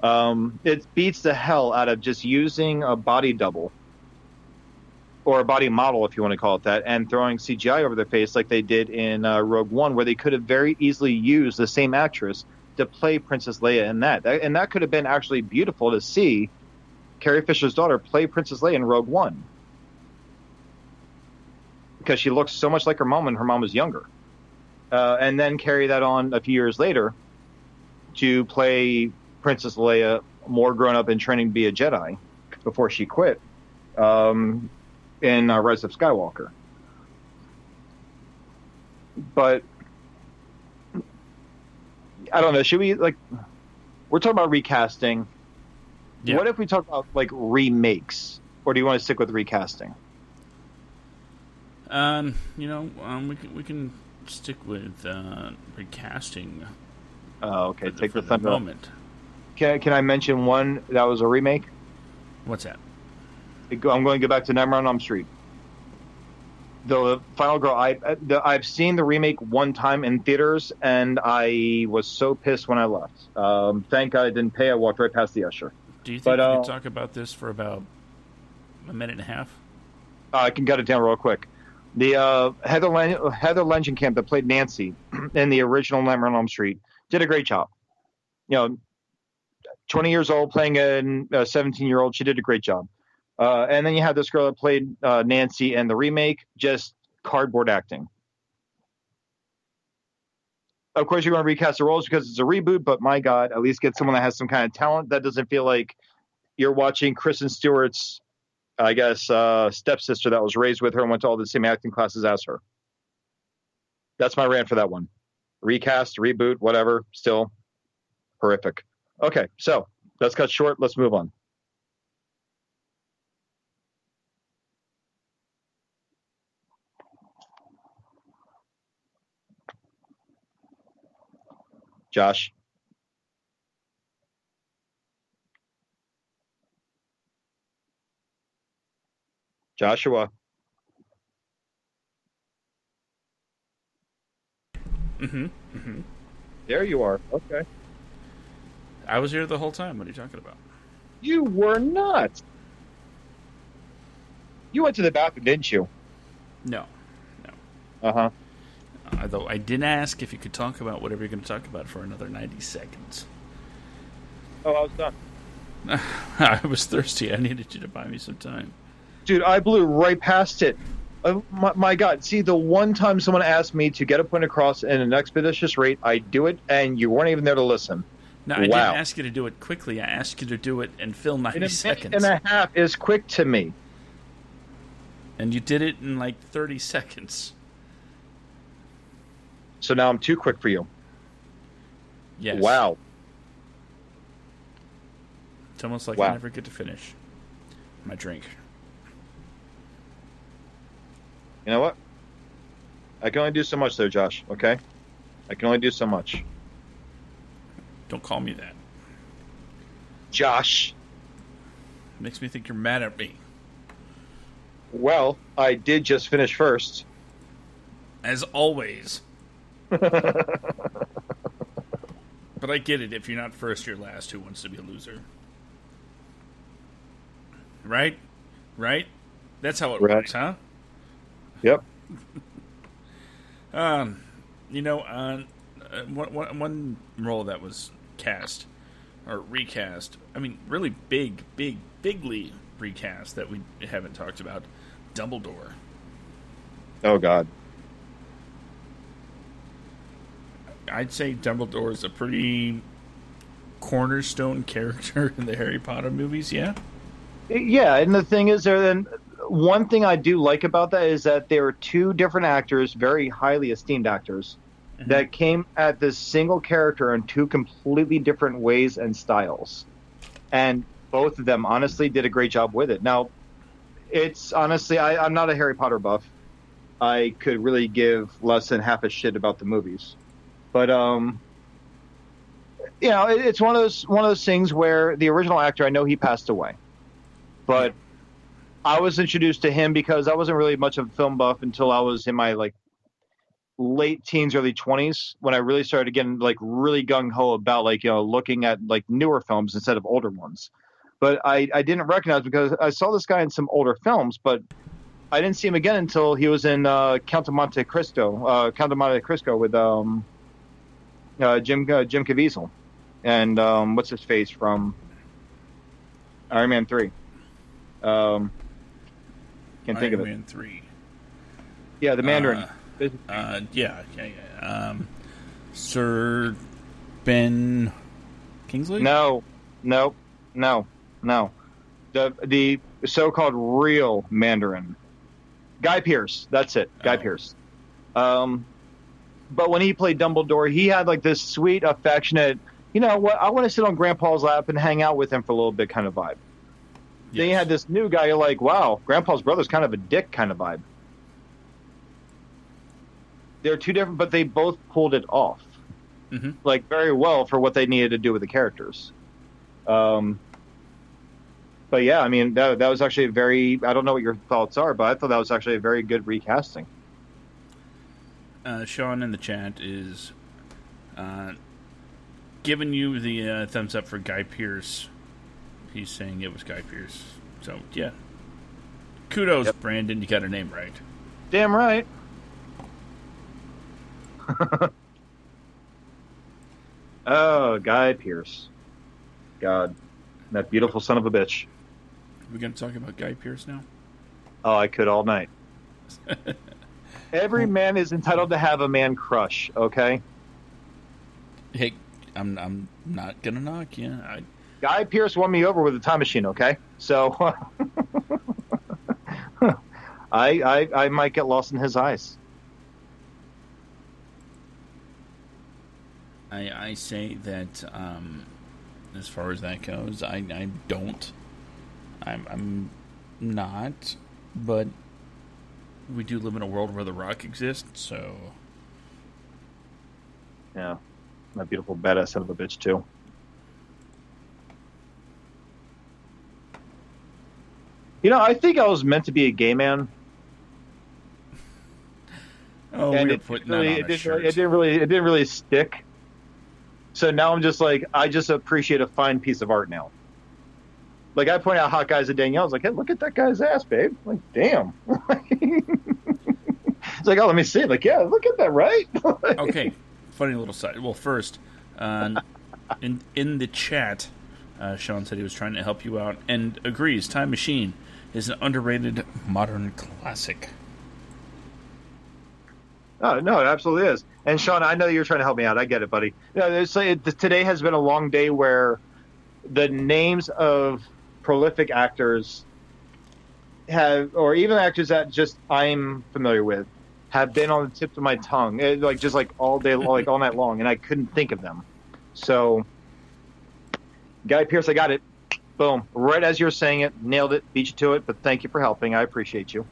It beats the hell out of just using a body double or a body model, if you want to call it that, and throwing CGI over their face like they did in Rogue One, where they could have very easily used the same actress to play Princess Leia in that. And that could have been actually beautiful to see Carrie Fisher's daughter play Princess Leia in Rogue One, because she looks so much like her mom when her mom was younger. And then carry that on a few years later to play Princess Leia more grown up and training to be a Jedi before she quit in Rise of Skywalker. But I don't know. Should we like? We're talking about recasting. Yeah. What if we talk about like remakes, or do you want to stick with recasting? We can stick with recasting. Oh, okay. Take for the thunder. Moment. Can I mention one that was a remake? What's that? I'm going to go back to Nightmare on Elm Street. The Final Girl. I've seen the remake one time in theaters, and I was so pissed when I left. Thank God I didn't pay. I walked right past the usher. Do you think we could talk about this for about a minute and a half? I can gut it down real quick. The Heather Langenkamp that played Nancy in the original Nightmare on Elm Street did a great job. 20 years old playing a 17-year-old, she did a great job. And then you have this girl that played Nancy in the remake, just cardboard acting. Of course, you're going to recast the roles because it's a reboot, but my God, at least get someone that has some kind of talent that doesn't feel like you're watching Kristen Stewart's, I guess, stepsister that was raised with her and went to all the same acting classes as her. That's my rant for that one. Recast, reboot, whatever, still horrific. Okay, so let's cut short. Let's move on. Josh. Joshua. There you are. Okay. I was here the whole time. What are you talking about? You were not. You went to the bathroom, didn't you? No. Uh-huh. Although I did ask if you could talk about whatever you're going to talk about for another 90 seconds. Oh, I was done. I was thirsty. I needed you to buy me some time. Dude, I blew right past it. My God. See, the one time someone asked me to get a point across in an expeditious rate, I do it, and you weren't even there to listen. No, I didn't ask you to do it quickly. I asked you to do it and fill 90 seconds. A minute and a half is quick to me. And you did it in like 30 seconds. So now I'm too quick for you. Yes. Wow. It's almost like I never get to finish my drink. You know what? I can only do so much there, Josh, okay? I can only do so much. Don't call me that. Josh. Makes me think you're mad at me. Well, I did just finish first. As always. But I get it. If you're not first, you're last. Who wants to be a loser? Right? That's how it works, huh? Yep. One role that was cast or recast. I mean, really bigly recast that we haven't talked about. Dumbledore. Oh God. I'd say Dumbledore is a pretty cornerstone character in the Harry Potter movies. Yeah. Yeah, and the thing is, one thing I do like about that is that there are two different actors, very highly esteemed actors, that came at this single character in two completely different ways and styles. And both of them honestly did a great job with it. Now, it's honestly, I'm not a Harry Potter buff. I could really give less than half a shit about the movies. But, it's one of those things where the original actor, I know he passed away. But I was introduced to him because I wasn't really much of a film buff until I was in my late teens, early 20s, when I really started getting really gung ho about looking at newer films instead of older ones. But I didn't recognize because I saw this guy in some older films, but I didn't see him again until he was in Count of Monte Cristo with Jim Caviezel and what's his face from Iron Man 3. Can't think of it. Iron Man 3. Yeah, the Mandarin. Sir Ben Kingsley? No. The so-called real Mandarin. Guy Pearce. That's it. Guy Pearce. But when he played Dumbledore, he had like this sweet, affectionate, you know what, I want to sit on Grandpa's lap and hang out with him for a little bit kind of vibe. Yes. Then you had this new guy, you're like, wow, Grandpa's brother's kind of a dick kind of vibe. They're two different, but they both pulled it off. Mm-hmm. Like very well for what they needed to do with the characters. But yeah, I mean, that was actually a very, I don't know what your thoughts are, but I thought that was actually a very good recasting. Sean in the chat is giving you the thumbs up for Guy Pearce. He's saying it was Guy Pearce. So, yeah. Kudos, yep. Brandon. You got her name right. Damn right. Oh, Guy Pearce. God. That beautiful son of a bitch. We're going to talk about Guy Pearce now? Oh, I could all night. Every man is entitled to have a man crush, okay? Hey, I'm not going to knock you. Guy Pearce won me over with a time machine, okay? So, I might get lost in his eyes. I say that as far as that goes, I don't. I'm not, but we do live in a world where The Rock exists, so... Yeah. That beautiful badass son of a bitch, too. You know, I think I was meant to be a gay man. Oh, and we were putting that on a shirt. It didn't really stick. So now I'm just like, I just appreciate a fine piece of art now. Like, I point out hot guys to Danielle. I was like, hey, look at that guy's ass, babe. I'm like, damn. It's like, oh, let me see it. Like, yeah, look at that, right? Okay, funny little side. Well, first, in the chat, Sean said he was trying to help you out and agrees. Time Machine is an underrated modern classic. Oh, no, it absolutely is. And Sean, I know you're trying to help me out. I get it, buddy. You know, today has been a long day where the names of prolific actors have, or even actors that just I'm familiar with, have been on the tip of my tongue, just all day, like all night long, and I couldn't think of them. So, Guy Pearce, I got it. Boom. Right as you're saying it, nailed it, beat you to it, but thank you for helping. I appreciate you.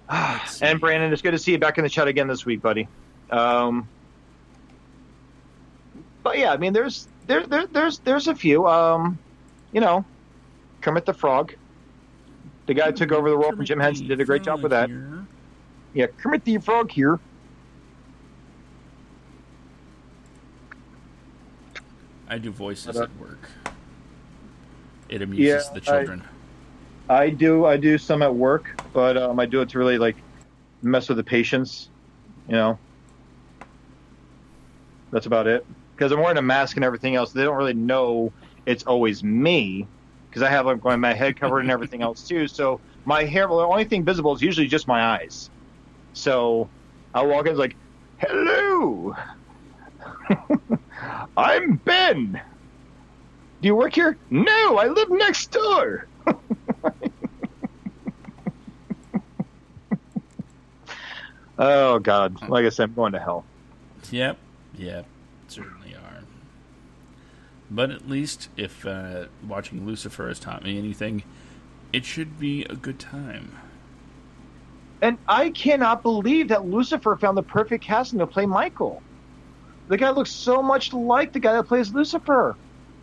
And Brandon, it's good to see you back in the chat again this week, buddy. But yeah, I mean, there's a few. You know, Kermit the Frog, the guy who took over the role from Jim Henson, did a great job with that. Here. Yeah, Kermit the Frog here. I do voices at work. It amuses the children. I do some at work, but I do it to really like mess with the patients. You know, that's about it. Because I'm wearing a mask and everything else, they don't really know it's always me. Because I have like my head covered and everything else too. So my hair, well, the only thing visible is usually just my eyes. So I walk in like, hello, I'm Ben. Do you work here? No, I live next door. Oh, God. Like I said, I'm going to hell. Yep, certainly are. But at least if watching Lucifer has taught me anything, it should be a good time. And I cannot believe that Lucifer found the perfect casting to play Michael. The guy looks so much like the guy that plays Lucifer.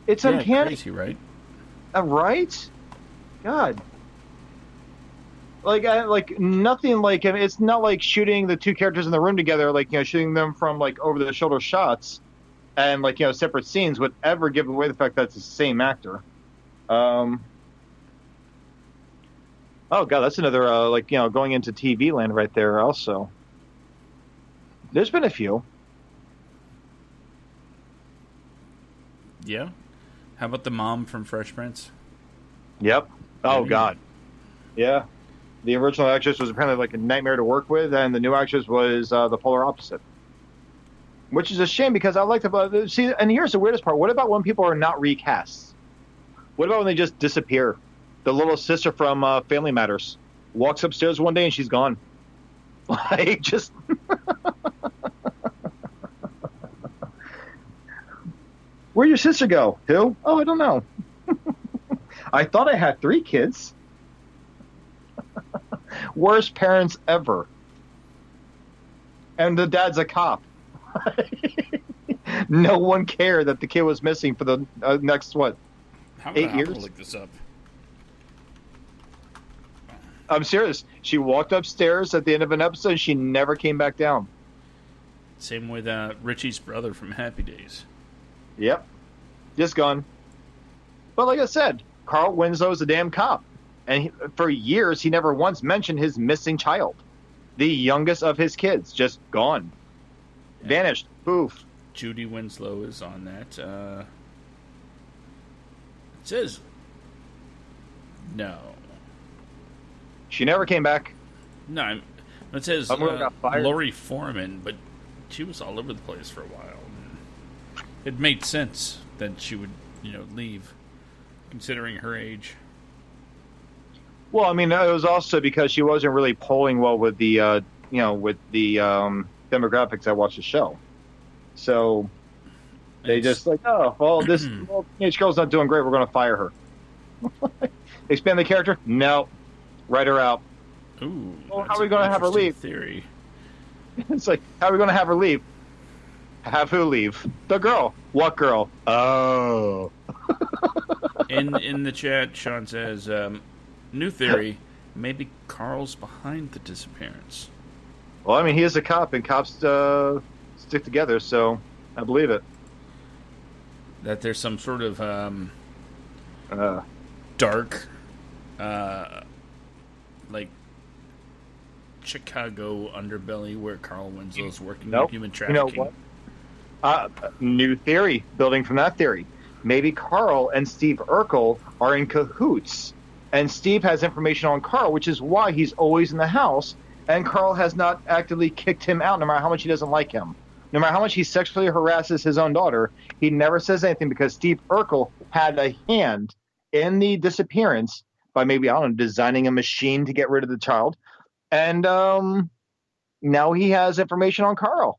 It's uncanny. Crazy, right? Right? God. Like nothing like him. It's not like shooting the two characters in the room together, like, you know, shooting them from like over the shoulder shots and like, you know, separate scenes would ever give away the fact that it's the same actor. Oh God, that's another like, you know, going into TV land right there. Also, there's been a few. Yeah. How about the mom from Fresh Prince? Yep. Oh God. Yeah. The original actress was apparently like a nightmare to work with, and the new actress was the polar opposite. Which is a shame because I like to see. And here's the weirdest part: what about when people are not recasts? What about when they just disappear? The little sister from Family Matters walks upstairs one day and she's gone. Like just. Where'd your sister go? Who? Oh, I don't know. I thought I had 3 kids. Worst parents ever. And the dad's a cop. No one cared that the kid was missing for the next, what, How 8 years? look this up. I'm serious. She walked upstairs at the end of an episode and she never came back down. Same with Richie's brother from Happy Days. Yep. Just gone. But like I said, Carl Winslow's a damn cop. And for years, he never once mentioned his missing child. The youngest of his kids. Just gone. Yeah. Vanished. Poof. Judy Winslow is on that. It says... No. She never came back. No, it says Lori Foreman, but she was all over the place for a while. It made sense that she would, leave, considering her age. Well, I mean, it was also because she wasn't really polling well with the, demographics that watch the show. So they just like, oh, well, this teenage girl's not doing great. We're going to fire her. Expand the character? No. Write her out. Ooh, well, how are we going to have her leave? Theory. It's like, how are we going to have her leave? Have who leave? The girl. What girl? Oh. In the chat, Sean says, new theory, maybe Carl's behind the disappearance. Well, I mean, he is a cop, and cops stick together, so I believe it. That there's some sort of dark, like Chicago underbelly where Carl Winslow's working with human trafficking. You know what? New theory, building from that theory. Maybe Carl and Steve Urkel are in cahoots, and Steve has information on Carl, which is why he's always in the house, and Carl has not actively kicked him out, no matter how much he doesn't like him. No matter how much he sexually harasses his own daughter, he never says anything because Steve Urkel had a hand in the disappearance by maybe, I don't know, designing a machine to get rid of the child. And now he has information on Carl.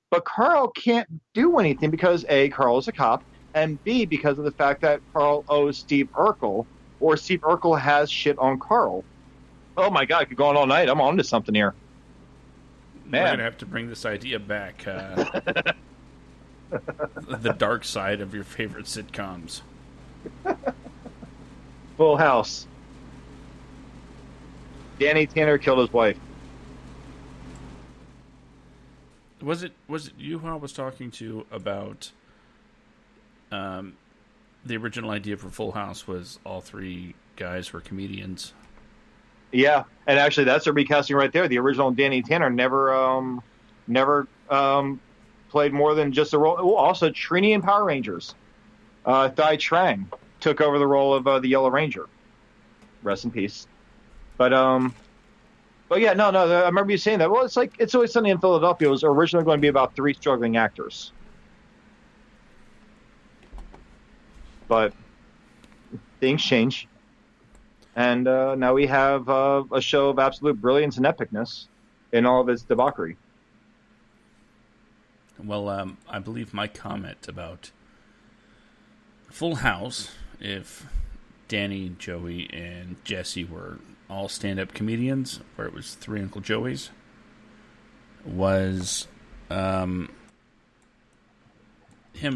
But Carl can't do anything because, A, Carl is a cop, and B, because of the fact that Carl owes Steve Urkel, or Steve Urkel has shit on Carl. Oh my God, I could go on all night. I'm on to something here. Man. We're going to have to bring this idea back. The dark side of your favorite sitcoms. Full House. Danny Tanner killed his wife. Was it you who I was talking to about the original idea for Full House was all 3 guys were comedians? Yeah, and actually that's a recasting right there. The original Danny Tanner never played more than just a role. Oh, also, Trini in Power Rangers. Thai Trang took over the role of the Yellow Ranger. Rest in peace. But yeah, no, I remember you saying that. Well, it's like It's Always Sunny in Philadelphia. It was originally going to be about 3 struggling actors. But things change. And now we have a show of absolute brilliance and epicness in all of its debauchery. Well, I believe my comment about Full House, if Danny, Joey, and Jesse were all stand-up comedians, where it was 3 Uncle Joeys, was him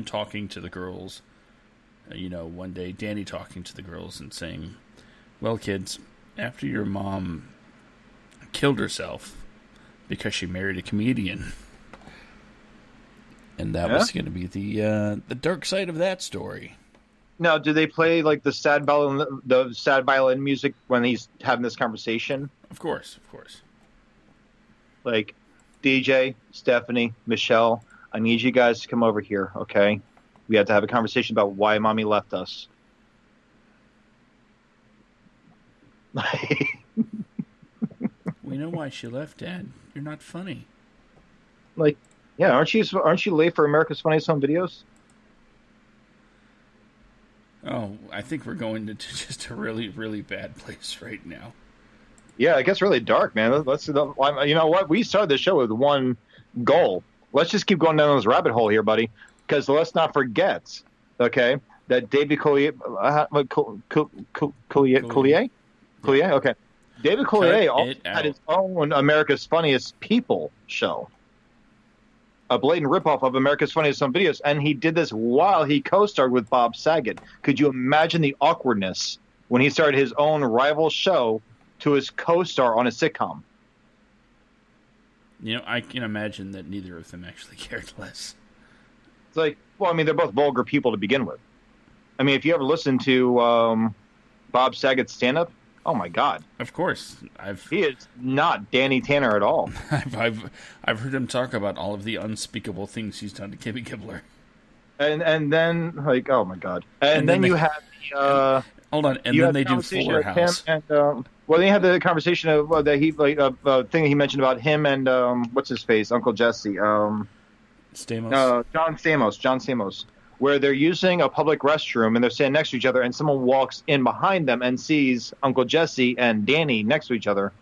talking to the girls. One day, Danny talking to the girls and saying, well, kids, after your mom killed herself because she married a comedian, and that was going to be the dark side of that story. Now, do they play like the sad violin music when he's having this conversation? Of course. Like, DJ, Stephanie, Michelle, I need you guys to come over here, okay? We have to have a conversation about why mommy left us. We know why she left, Dad. You're not funny. Like, yeah, aren't you late for America's Funniest Home Videos? Oh, I think we're going to just a really, really bad place right now. Yeah, it gets really dark, man. You know what? We started the show with one goal. Let's just keep going down this rabbit hole here, buddy. Because let's not forget, Okay, that David Collier, Collier, okay. David Collier also had his own America's Funniest People show, a blatant ripoff of America's Funniest Home Videos, and he did this while he co-starred with Bob Saget. Could you imagine the awkwardness when he started his own rival show to his co-star on a sitcom? I can imagine that neither of them actually cared less. It's like, well, I mean, they're both vulgar people to begin with. I mean, if you ever listen to Bob Saget's stand-up, oh my God! Of course, he is not Danny Tanner at all. I've heard him talk about all of the unspeakable things he's done to Kimmy Gibbler. And then like, oh my God! And then you have the hold on, and then they do Fuller House. And well, they had the conversation of that he thing that he mentioned about him and what's his face, Uncle Jesse, John Stamos, where they're using a public restroom and they're standing next to each other, and someone walks in behind them and sees Uncle Jesse and Danny next to each other,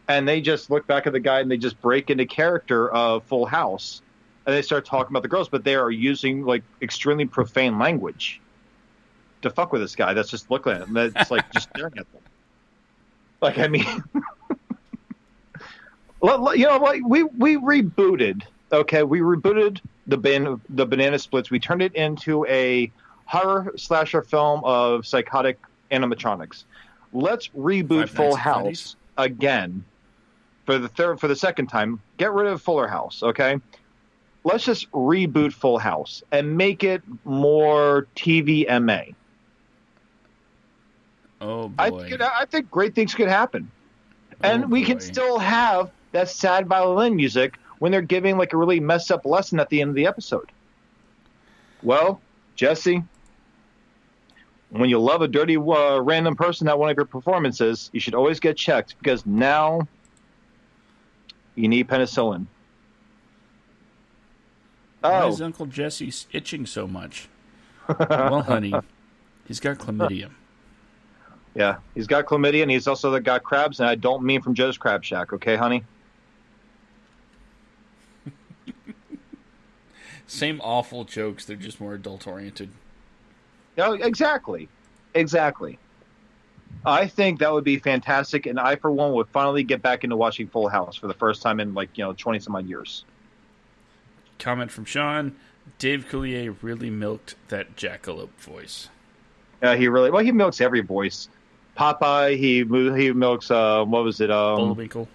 and they just look back at the guy and they just break into character of Full House, and they start talking about the girls, but they are using like extremely profane language to fuck with this guy that's just looking at him, that's like just staring at them. Like, I mean, you know what? We rebooted. Okay, we rebooted the Banana Splits. We turned it into a horror slasher film of psychotic animatronics. Let's reboot Full House again for the second time. Get rid of Fuller House, okay? Let's just reboot Full House and make it more TVMA. Oh boy! I think great things could happen, and we can still have that sad violin music when they're giving like a really messed up lesson at the end of the episode. Well, Jesse, when you love a dirty random person at one of your performances, you should always get checked, because now you need penicillin. Why is Uncle Jesse itching so much? Well, honey, he's got chlamydia. Yeah, he's got chlamydia, and he's also got crabs, and I don't mean from Joe's Crab Shack, okay, honey? Same awful jokes, they're just more adult-oriented. No, exactly. I think that would be fantastic, and I, for one, would finally get back into watching Full House for the first time in, 20-some-odd years. Comment from Sean, Dave Coulier really milked that jackalope voice. Yeah, he milks every voice. Popeye, he milks, what was it? Bullwinkle.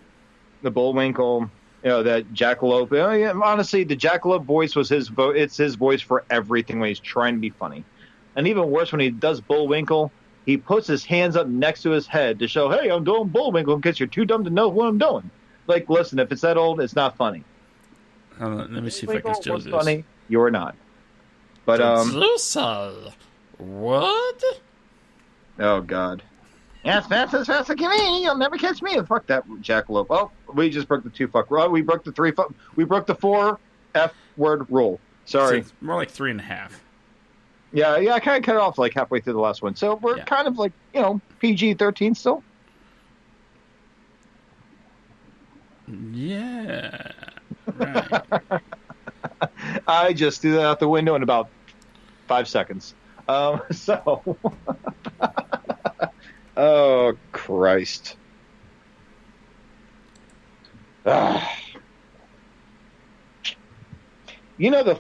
The Bullwinkle. That jackalope. Honestly, the jackalope voice was his voice. It's his voice for everything when he's trying to be funny. And even worse, when he does Bullwinkle, he puts his hands up next to his head to show, hey, I'm doing Bullwinkle in case you're too dumb to know what I'm doing. Like, listen, if it's that old, it's not funny. Hold on, let me see if I can still do this. Funny, you're not. But, what? Oh, God. As fast as me, you'll never catch me. Fuck that jackalope. Oh, we just broke the 2 fuck. We broke the 3 fuck. We broke the 4 F word rule. Sorry. So more like 3.5. Yeah, I kind of cut it off like halfway through the last one. So we're kind of like, PG-13 still. Yeah. Right. I just threw that out the window in about 5 seconds. So. Oh, Christ. The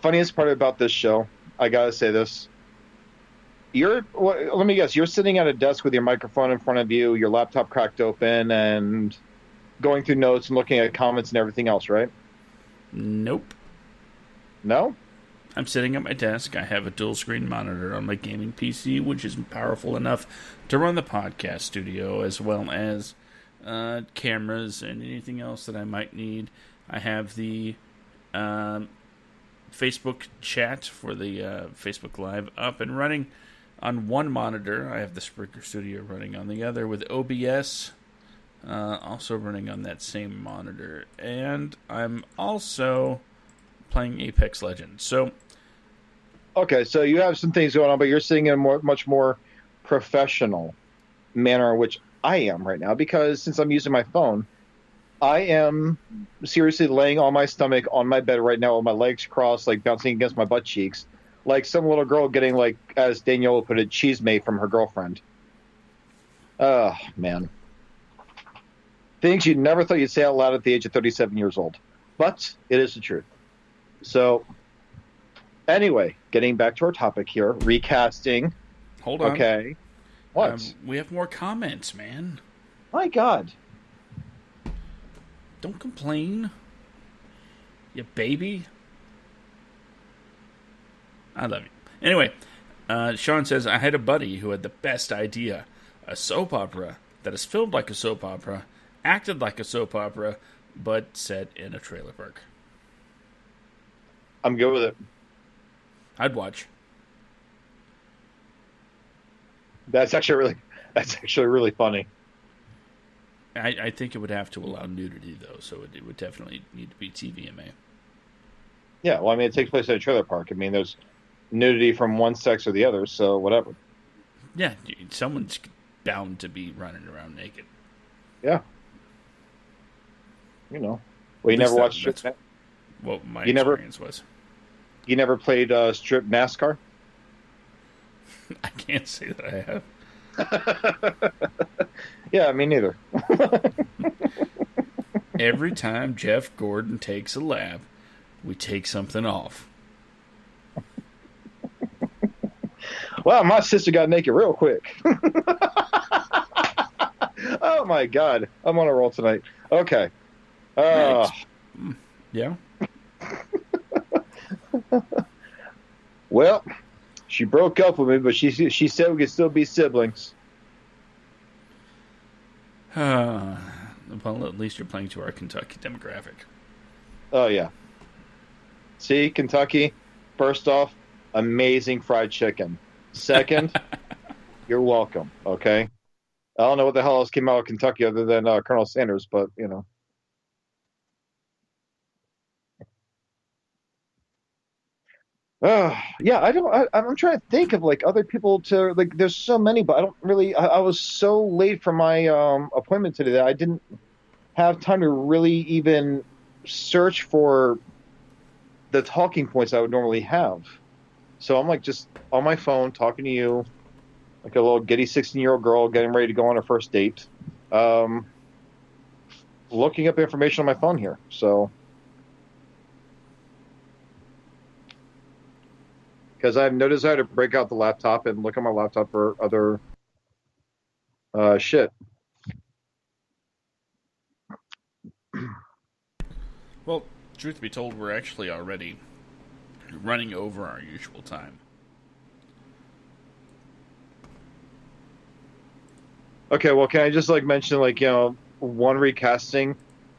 funniest part about this show, I gotta say this. Let me guess, you're sitting at a desk with your microphone in front of you, your laptop cracked open, and going through notes and looking at comments and everything else, right? Nope. No? I'm sitting at my desk. I have a dual screen monitor on my gaming PC, which is powerful enough to run the podcast studio, as well as cameras and anything else that I might need. I have the Facebook chat for the Facebook Live up and running on one monitor. I have the Spreaker Studio running on the other with OBS also running on that same monitor. And I'm also playing Apex Legends. So, okay, so you have some things going on, but you're sitting in a much more professional manner, which I am right now, because since I'm using my phone, I am seriously laying on my stomach on my bed right now with my legs crossed, like bouncing against my butt cheeks, like some little girl getting, like, as Danielle would put it, cheese made from her girlfriend. Oh, man. Things you never thought you'd say out loud at the age of 37 years old. But it is the truth. So, anyway, getting back to our topic here, recasting. Hold on. Okay. What? We have more comments, man. My God. Don't complain. You baby. I love you. Anyway, Sean says, I had a buddy who had the best idea. A soap opera that is filmed like a soap opera, acted like a soap opera, but set in a trailer park. I'm good with it. I'd watch. That's actually really funny. I think it would have to allow nudity, though, so it would definitely need to be TVMA. Yeah, well, I mean, it takes place at a trailer park. I mean, there's nudity from one sex or the other, so whatever. Yeah, someone's bound to be running around naked. Yeah. You know. Well, you never watched strip. Well, my experience was. You never played strip NASCAR? I can't say that I have. Yeah, me neither. Every time Jeff Gordon takes a lap, we take something off. Wow, my sister got naked real quick. Oh my God, I'm on a roll tonight. Okay. Yeah. Well, she broke up with me, but she said we could still be siblings. Well, at least you're playing to our Kentucky demographic. Oh, yeah. See, Kentucky, first off, amazing fried chicken. Second, you're welcome, okay? I don't know what the hell else came out of Kentucky other than Colonel Sanders, but, you know. Yeah, I'm trying to think of, like, other people to, like, there's so many, but I don't really, I was so late for my appointment today that I didn't have time to really even search for the talking points I would normally have. So I'm, like, just on my phone talking to you, like a little giddy 16-year-old girl getting ready to go on her first date, looking up information on my phone here, so... Because I have no desire to break out the laptop and look on my laptop for other shit. Well, truth be told, we're actually already running over our usual time. Okay, well, can I just, like, mention, like, you know, one recasting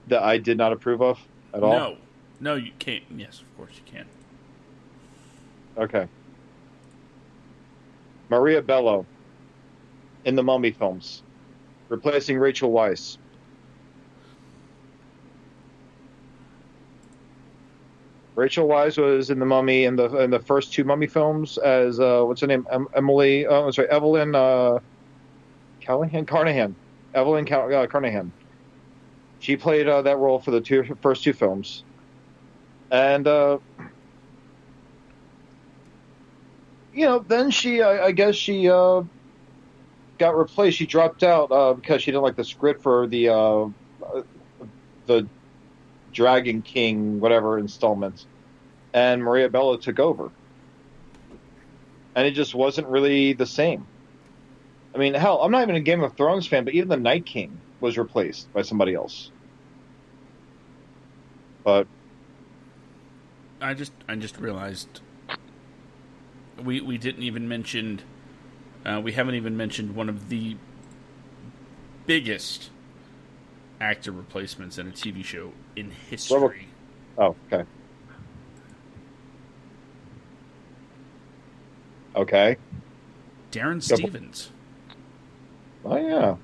that I did not approve of at all? No, you can't. Yes, of course you can. Okay. Maria Bello in the Mummy films, replacing Rachel Weisz. Rachel Weisz was in the Mummy in the first two Mummy films as what's her name? Emily. Oh, sorry, Evelyn Carnahan. Evelyn Carnahan. She played that role for the first two films, and. You know, then she, I guess she got replaced. She dropped out because she didn't like the script for the Dragon King, whatever installment. And Maria Bello took over. And it just wasn't really the same. I mean, hell, I'm not even a Game of Thrones fan, but even the Night King was replaced by somebody else. But I just realized we didn't even mention we haven't even mentioned one of the biggest actor replacements in a TV show in history. Oh, okay. Okay. Darren Stevens. Oh, yeah.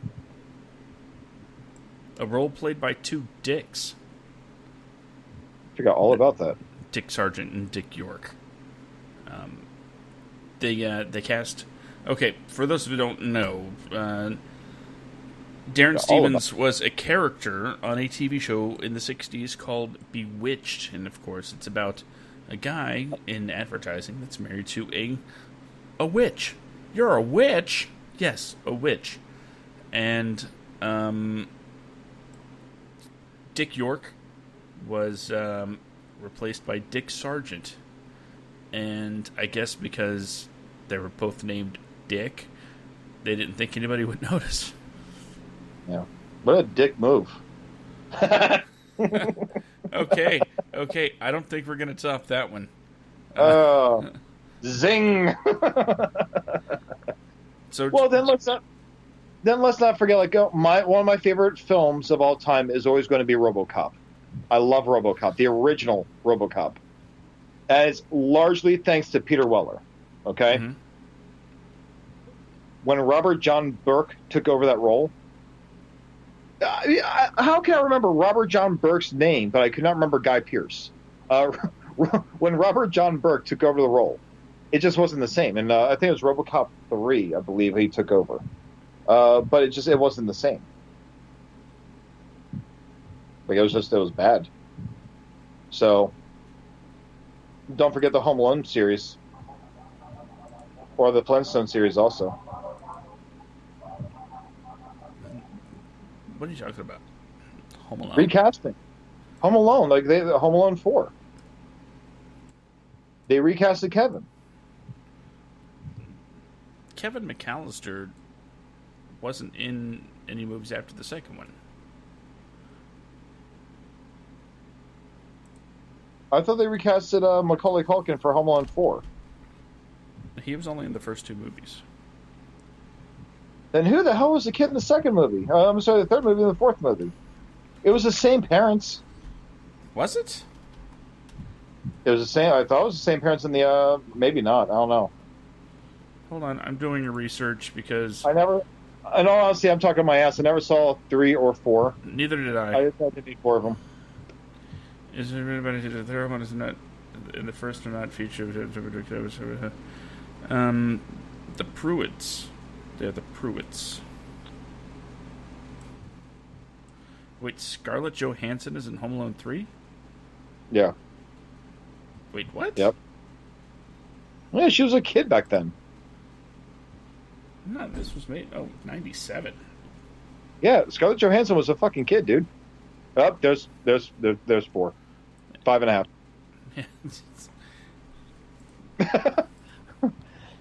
A role played by two dicks. Forgot all about that. Dick Sargent and Dick York. They cast... Okay, for those who don't know, Darren Stevens was a character on a TV show in the 60s called Bewitched, and of course it's about a guy in advertising that's married to a witch. You're a witch? Yes, a witch. And Dick York was replaced by Dick Sargent. And I guess because they were both named Dick, they didn't think anybody would notice. Yeah. What a dick move. Okay. I don't think we're going to top that one. Zing. So well, then let's not forget. Like one of my favorite films of all time is always going to be RoboCop. I love RoboCop, the original RoboCop, and it's largely thanks to Peter Weller. Okay, mm-hmm. When Robert John Burke took over that role. How can I remember Robert John Burke's name, but I could not remember Guy Pearce? When Robert John Burke took over the role, it just wasn't the same. And I think it was RoboCop 3, I believe, he took over. But it wasn't the same. Like, it was bad. So, don't forget the Home Alone series. Or the Flintstone series also. What are you talking about? Home Alone? Recasting. Home Alone, like Home Alone 4. They recasted Kevin. Kevin McAllister wasn't in any movies after the second one. I thought they recasted Macaulay Culkin for Home Alone 4. He was only in the first two movies. Then who the hell was the kid in the second movie? I'm sorry, the third movie and the fourth movie. It was the same parents. Was it? It was the same. I thought it was the same parents in the. Maybe not. I don't know. Hold on, I'm doing a research because in all honesty, I'm talking my ass. I never saw 3 or 4. Neither did I. I just thought there'd be 4 of them. Is there anybody? The third one is not. In the first, are not featured. The Pruitts. They're the Pruitts. Wait, Scarlett Johansson is in Home Alone 3? Yeah. Wait, what? Yep. Yeah, she was a kid back then. No, this was made... 97. Yeah, Scarlett Johansson was a fucking kid, dude. Oh, there's 4. 5.5. Yeah.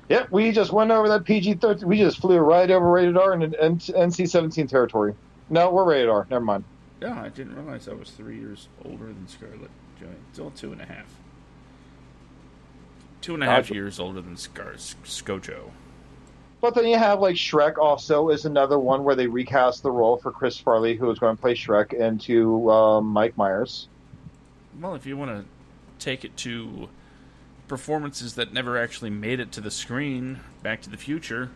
Yep, we just went over that PG-13. We just flew right over rated R and NC-17 territory. No, we're rated R. Never mind. No, I didn't realize I was 3 years older than Scarlett Johansson. Still 2.5. 2.5 years older than Scojo. But then you have, like, Shrek also is another one where they recast the role for Chris Farley, who was going to play Shrek, into Mike Myers. Well, if you want to take it to performances that never actually made it to the screen, Back to the Future,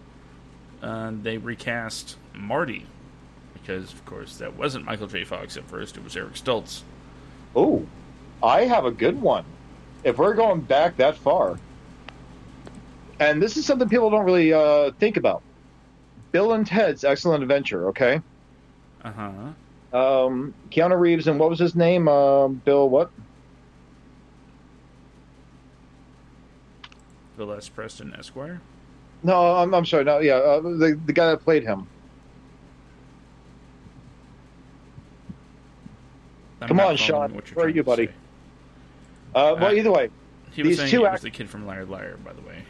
they recast Marty. Because, of course, that wasn't Michael J. Fox at first. It was Eric Stoltz. Oh, I have a good one. If we're going back that far, and this is something people don't really think about. Bill and Ted's Excellent Adventure, okay? Uh-huh. Keanu Reeves and what was his name? Bill what? Bill S. Preston, Esquire? No, I'm sorry. No, yeah, the guy that played him. Come on, Sean. Where are you, buddy? Well, either way. He was saying he was the kid from Liar Liar, by the way.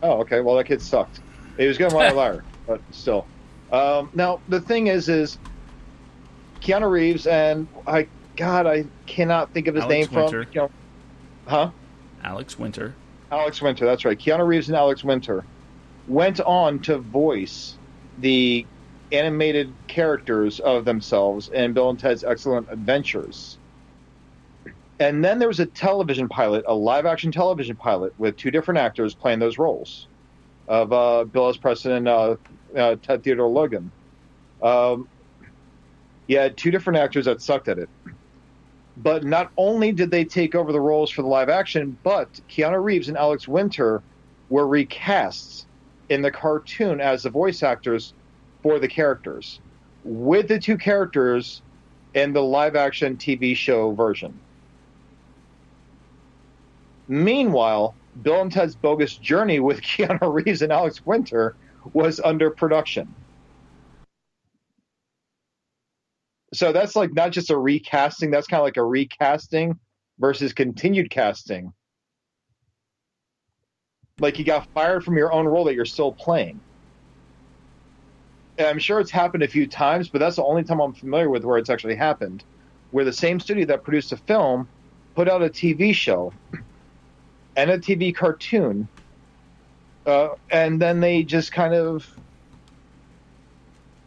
Oh, okay. Well, that kid sucked. He was going to Liar Liar, but still. Now, the thing is Keanu Reeves and I cannot think of his name Winter. From. Huh? Alex Winter. Alex Winter, that's right. Keanu Reeves and Alex Winter went on to voice the animated characters of themselves in Bill and Ted's Excellent Adventures. And then there was a television pilot, a live-action television pilot, with 2 different actors playing those roles of Bill S. Preston and Ted Theodore Logan. You had 2 different actors that sucked at it. But not only did they take over the roles for the live action, but Keanu Reeves and Alex Winter were recasts in the cartoon as the voice actors for the characters, with the 2 characters in the live action TV show version. Meanwhile, Bill and Ted's Bogus Journey with Keanu Reeves and Alex Winter was under production. So that's like not just a recasting, that's kind of like a recasting versus continued casting. Like you got fired from your own role that you're still playing. And I'm sure it's happened a few times, but that's the only time I'm familiar with where it's actually happened. Where the same studio that produced a film put out a TV show and a TV cartoon, and then they just kind of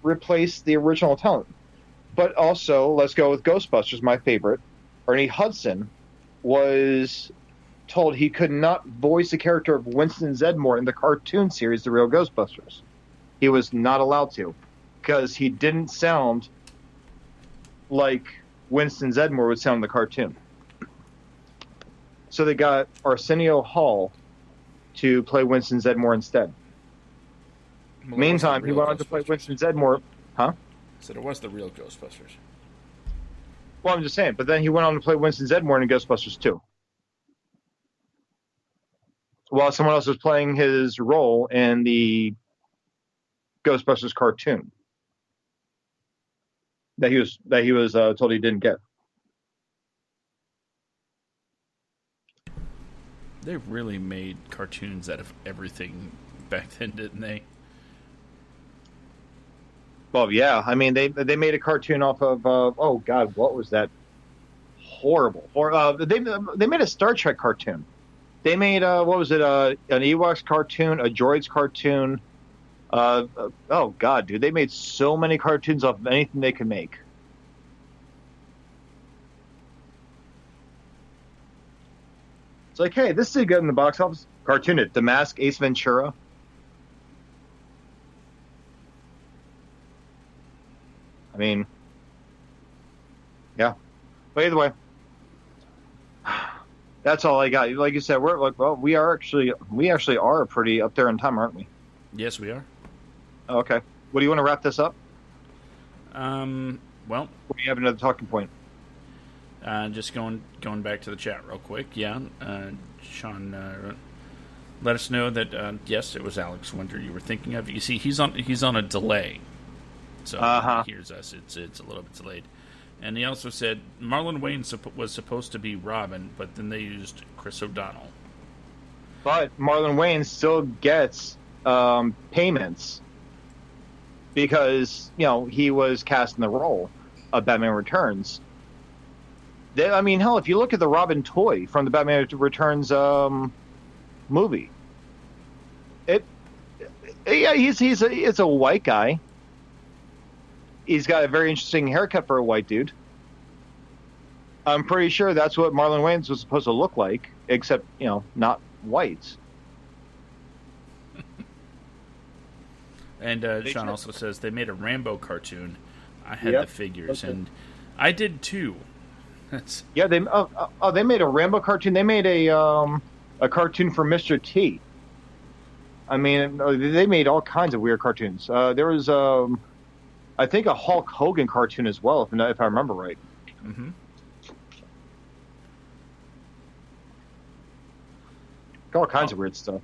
replaced the original talent. But also, let's go with Ghostbusters, my favorite. Ernie Hudson was told he could not voice the character of Winston Zeddemore in the cartoon series, The Real Ghostbusters. He was not allowed to, because he didn't sound like Winston Zeddemore would sound in the cartoon. So they got Arsenio Hall to play Winston Zeddemore instead. Well, Meantime, he went on to play Winston Zeddemore. Huh? So it was the real Ghostbusters. Well, I'm just saying. But then he went on to play Winston Zeddemore in Ghostbusters 2. While someone else was playing his role in the Ghostbusters cartoon that he was told he didn't get. They really made cartoons out of everything back then, didn't they? Well, yeah. I mean, they made a cartoon off of oh God, what was that? Horrible. Or they made a Star Trek cartoon. They made what was it? An Ewoks cartoon, a Droids cartoon. Oh God, dude, they made so many cartoons off of anything they could make. It's like, hey, this is good in the box office. Cartoon it. The Mask, Ace Ventura. I mean, yeah. But either way, that's all I got. Like you said, we're like, well, we actually are pretty up there in time, aren't we? Yes, we are. Okay. What do you want to wrap this up? Well, or do you have another talking point? Just going back to the chat real quick. Yeah, Sean let us know that yes, it was Alex Winter you were thinking of. You see, he's on a delay, so he hears us. It's a little bit delayed. And he also said Marlon Wayans was supposed to be Robin, but then they used Chris O'Donnell. But Marlon Wayans still gets payments because he was cast in the role of Batman Returns. I mean, hell, if you look at the Robin toy from the Batman Returns movie, he's a white guy. He's got a very interesting haircut for a white dude. I'm pretty sure that's what Marlon Wayans was supposed to look like, except not white. And Sean also says they made a Rambo cartoon. I had the figures, and I did too. Yeah, they made a Rambo cartoon. They made a cartoon for Mr. T. I mean, they made all kinds of weird cartoons. There was, I think, a Hulk Hogan cartoon as well, if I remember right. Mm-hmm. All kinds of weird stuff.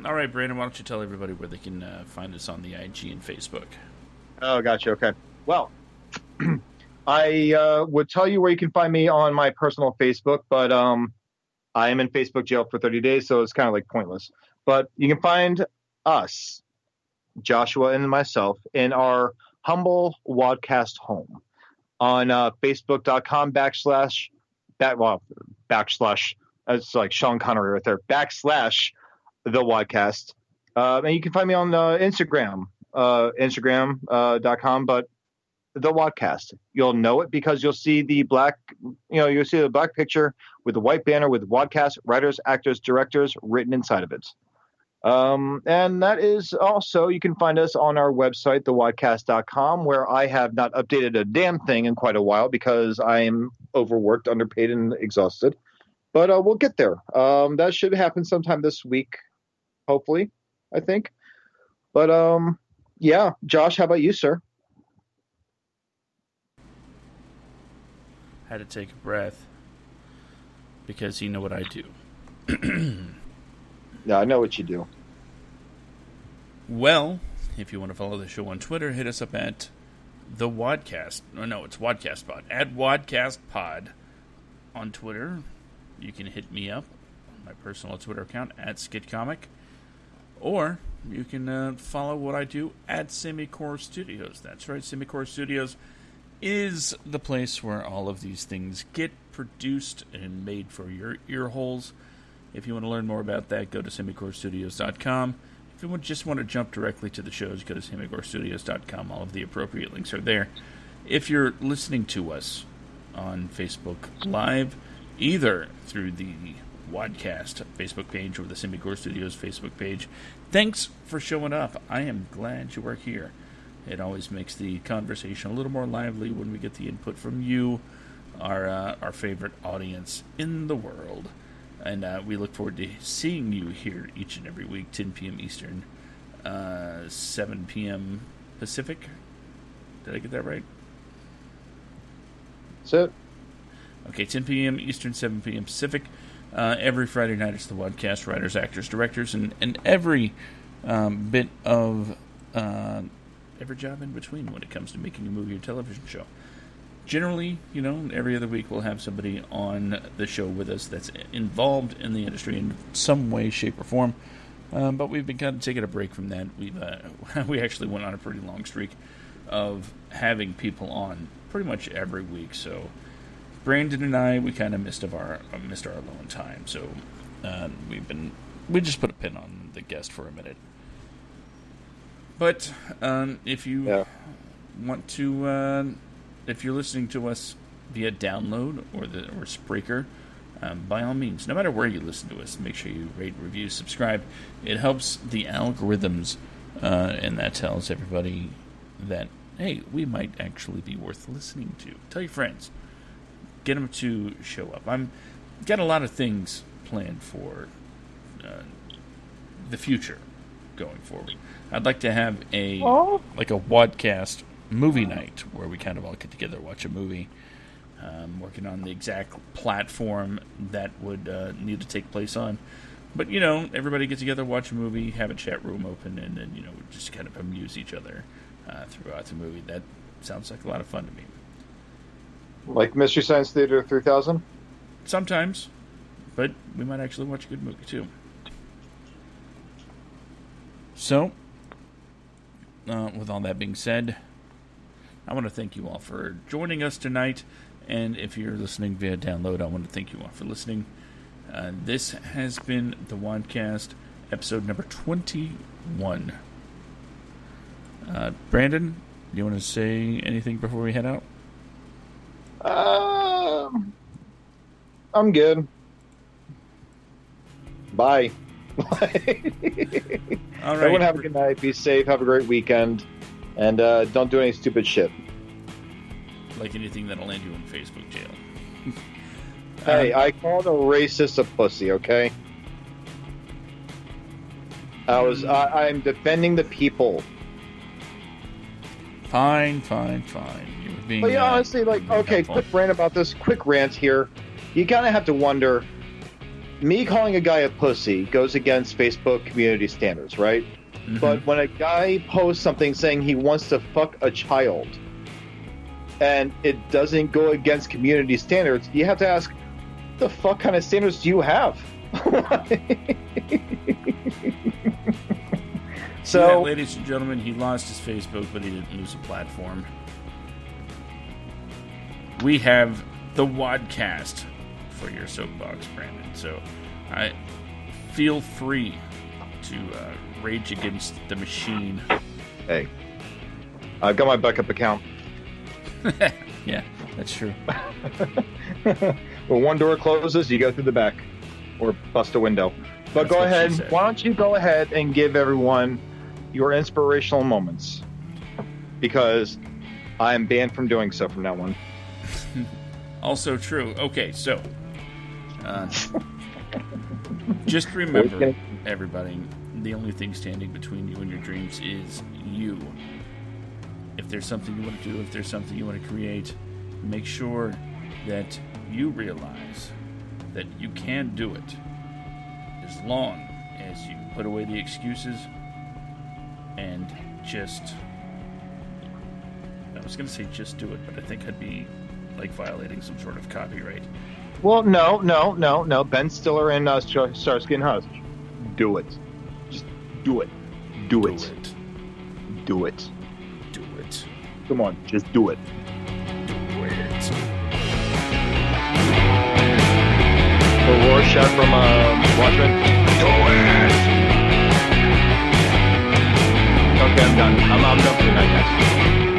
All right, Brandon, why don't you tell everybody where they can find us on the IG and Facebook? Oh, gotcha. Okay. Well, I would tell you where you can find me on my personal Facebook, but I am in Facebook jail for 30 days, so it's kind of like pointless. But you can find us, Joshua and myself, in our humble WADcast home on Facebook.com /, it's like Sean Connery right there, / the WADcast. And you can find me on Instagram, Instagram.com, but the WADcast. You'll know it because you'll see the black, you'll see the black picture with the white banner with WADcast writers, actors, directors written inside of it. And that is also, you can find us on our website, thewadcast.com, where I have not updated a damn thing in quite a while because I am overworked, underpaid, and exhausted. But we'll get there. That should happen sometime this week, hopefully, I think. But yeah, Josh, how about you, sir? Had to take a breath because you know what I do. Yeah, I know what you do. Well, if you want to follow the show on Twitter, hit us up at the WADcast. No, it's WADcast Pod. At WADcast Pod on Twitter. You can hit me up on my personal Twitter account at SkidComic. Or you can follow what I do at Semicore Studios. That's right, Semicore Studios is the place where all of these things get produced and made for your ear holes. If you want to learn more about that, go to semicorestudios.com. If you just want to jump directly to the shows, go to semicorestudios.com. All of the appropriate links are there. If you're listening to us on Facebook Live, either through the WADcast Facebook page or the Semicore Studios Facebook page, thanks for showing up. I am glad you are here. It always makes the conversation a little more lively when we get the input from you, our favorite audience in the world. And we look forward to seeing you here each and every week, 10 p.m. Eastern, 7 p.m. Pacific. Did I get that right? That's it. Okay, 10 p.m. Eastern, 7 p.m. Pacific. Every Friday night it's the WADcast, writers, actors, directors, and every bit of every job in between when it comes to making a movie or television show. Generally, every other week we'll have somebody on the show with us that's involved in the industry in some way, shape, or form. But we've been kind of taking a break from that. We actually went on a pretty long streak of having people on pretty much every week. So Brandon and I, we kind of missed our alone time. So we just put a pin on the guest for a minute. But if you want to. If you're listening to us via download or Spreaker, by all means, no matter where you listen to us, make sure you rate, review, subscribe. It helps the algorithms, and that tells everybody that, hey, we might actually be worth listening to. Tell your friends. Get them to show up. I'm got a lot of things planned for the future going forward. I'd like to have a WADcast movie night where we kind of all get together, watch a movie. Working on the exact platform that would need to take place on. But, everybody get together, watch a movie, have a chat room open, and then, just kind of amuse each other throughout the movie. That sounds like a lot of fun to me. Like Mystery Science Theater 3000? Sometimes. But we might actually watch a good movie, too. So, with all that being said, I want to thank you all for joining us tonight, and if you're listening via download, I want to thank you all for listening. This has been the WADcast, episode number 21. Brandon, do you want to say anything before we head out? I'm good. Bye. All right. Everyone have a good night, be safe, have a great weekend. And don't do any stupid shit. Like anything that'll land you in Facebook jail. Hey, I called a racist a pussy, okay? I'm defending the people. Fine. You're being. But honestly, okay, quick rant here. You kind of have to wonder. Me calling a guy a pussy goes against Facebook community standards, right? Mm-hmm. But when a guy posts something saying he wants to fuck a child and it doesn't go against community standards, you have to ask, what the fuck kind of standards do you have? So, ladies and gentlemen, he lost his Facebook, but he didn't lose a platform. We have the WADcast for your soapbox, Brandon. So, I feel free to rage against the machine. Hey, I've got my backup account. Yeah, that's true. When one door closes, you go through the back or bust a window. But go ahead. Why don't you go ahead and give everyone your inspirational moments? Because I am banned from doing so from now on. Also true. Okay, so just remember, everybody, the only thing standing between you and your dreams is you. If there's something you want to do, if there's something you want to create, make sure that you realize that you can do it. as long as you put away the excuses and just... I was going to say just do it, but I think I'd be like violating some sort of copyright. Well, no. Ben Stiller and Starsky and Hutch. Do it. Just do it. Do it. Do it. Do it. Come on, just do it. Do it. The Rorschach from Watchmen. Do it. Okay, I'm done. I'm done for the night, guys.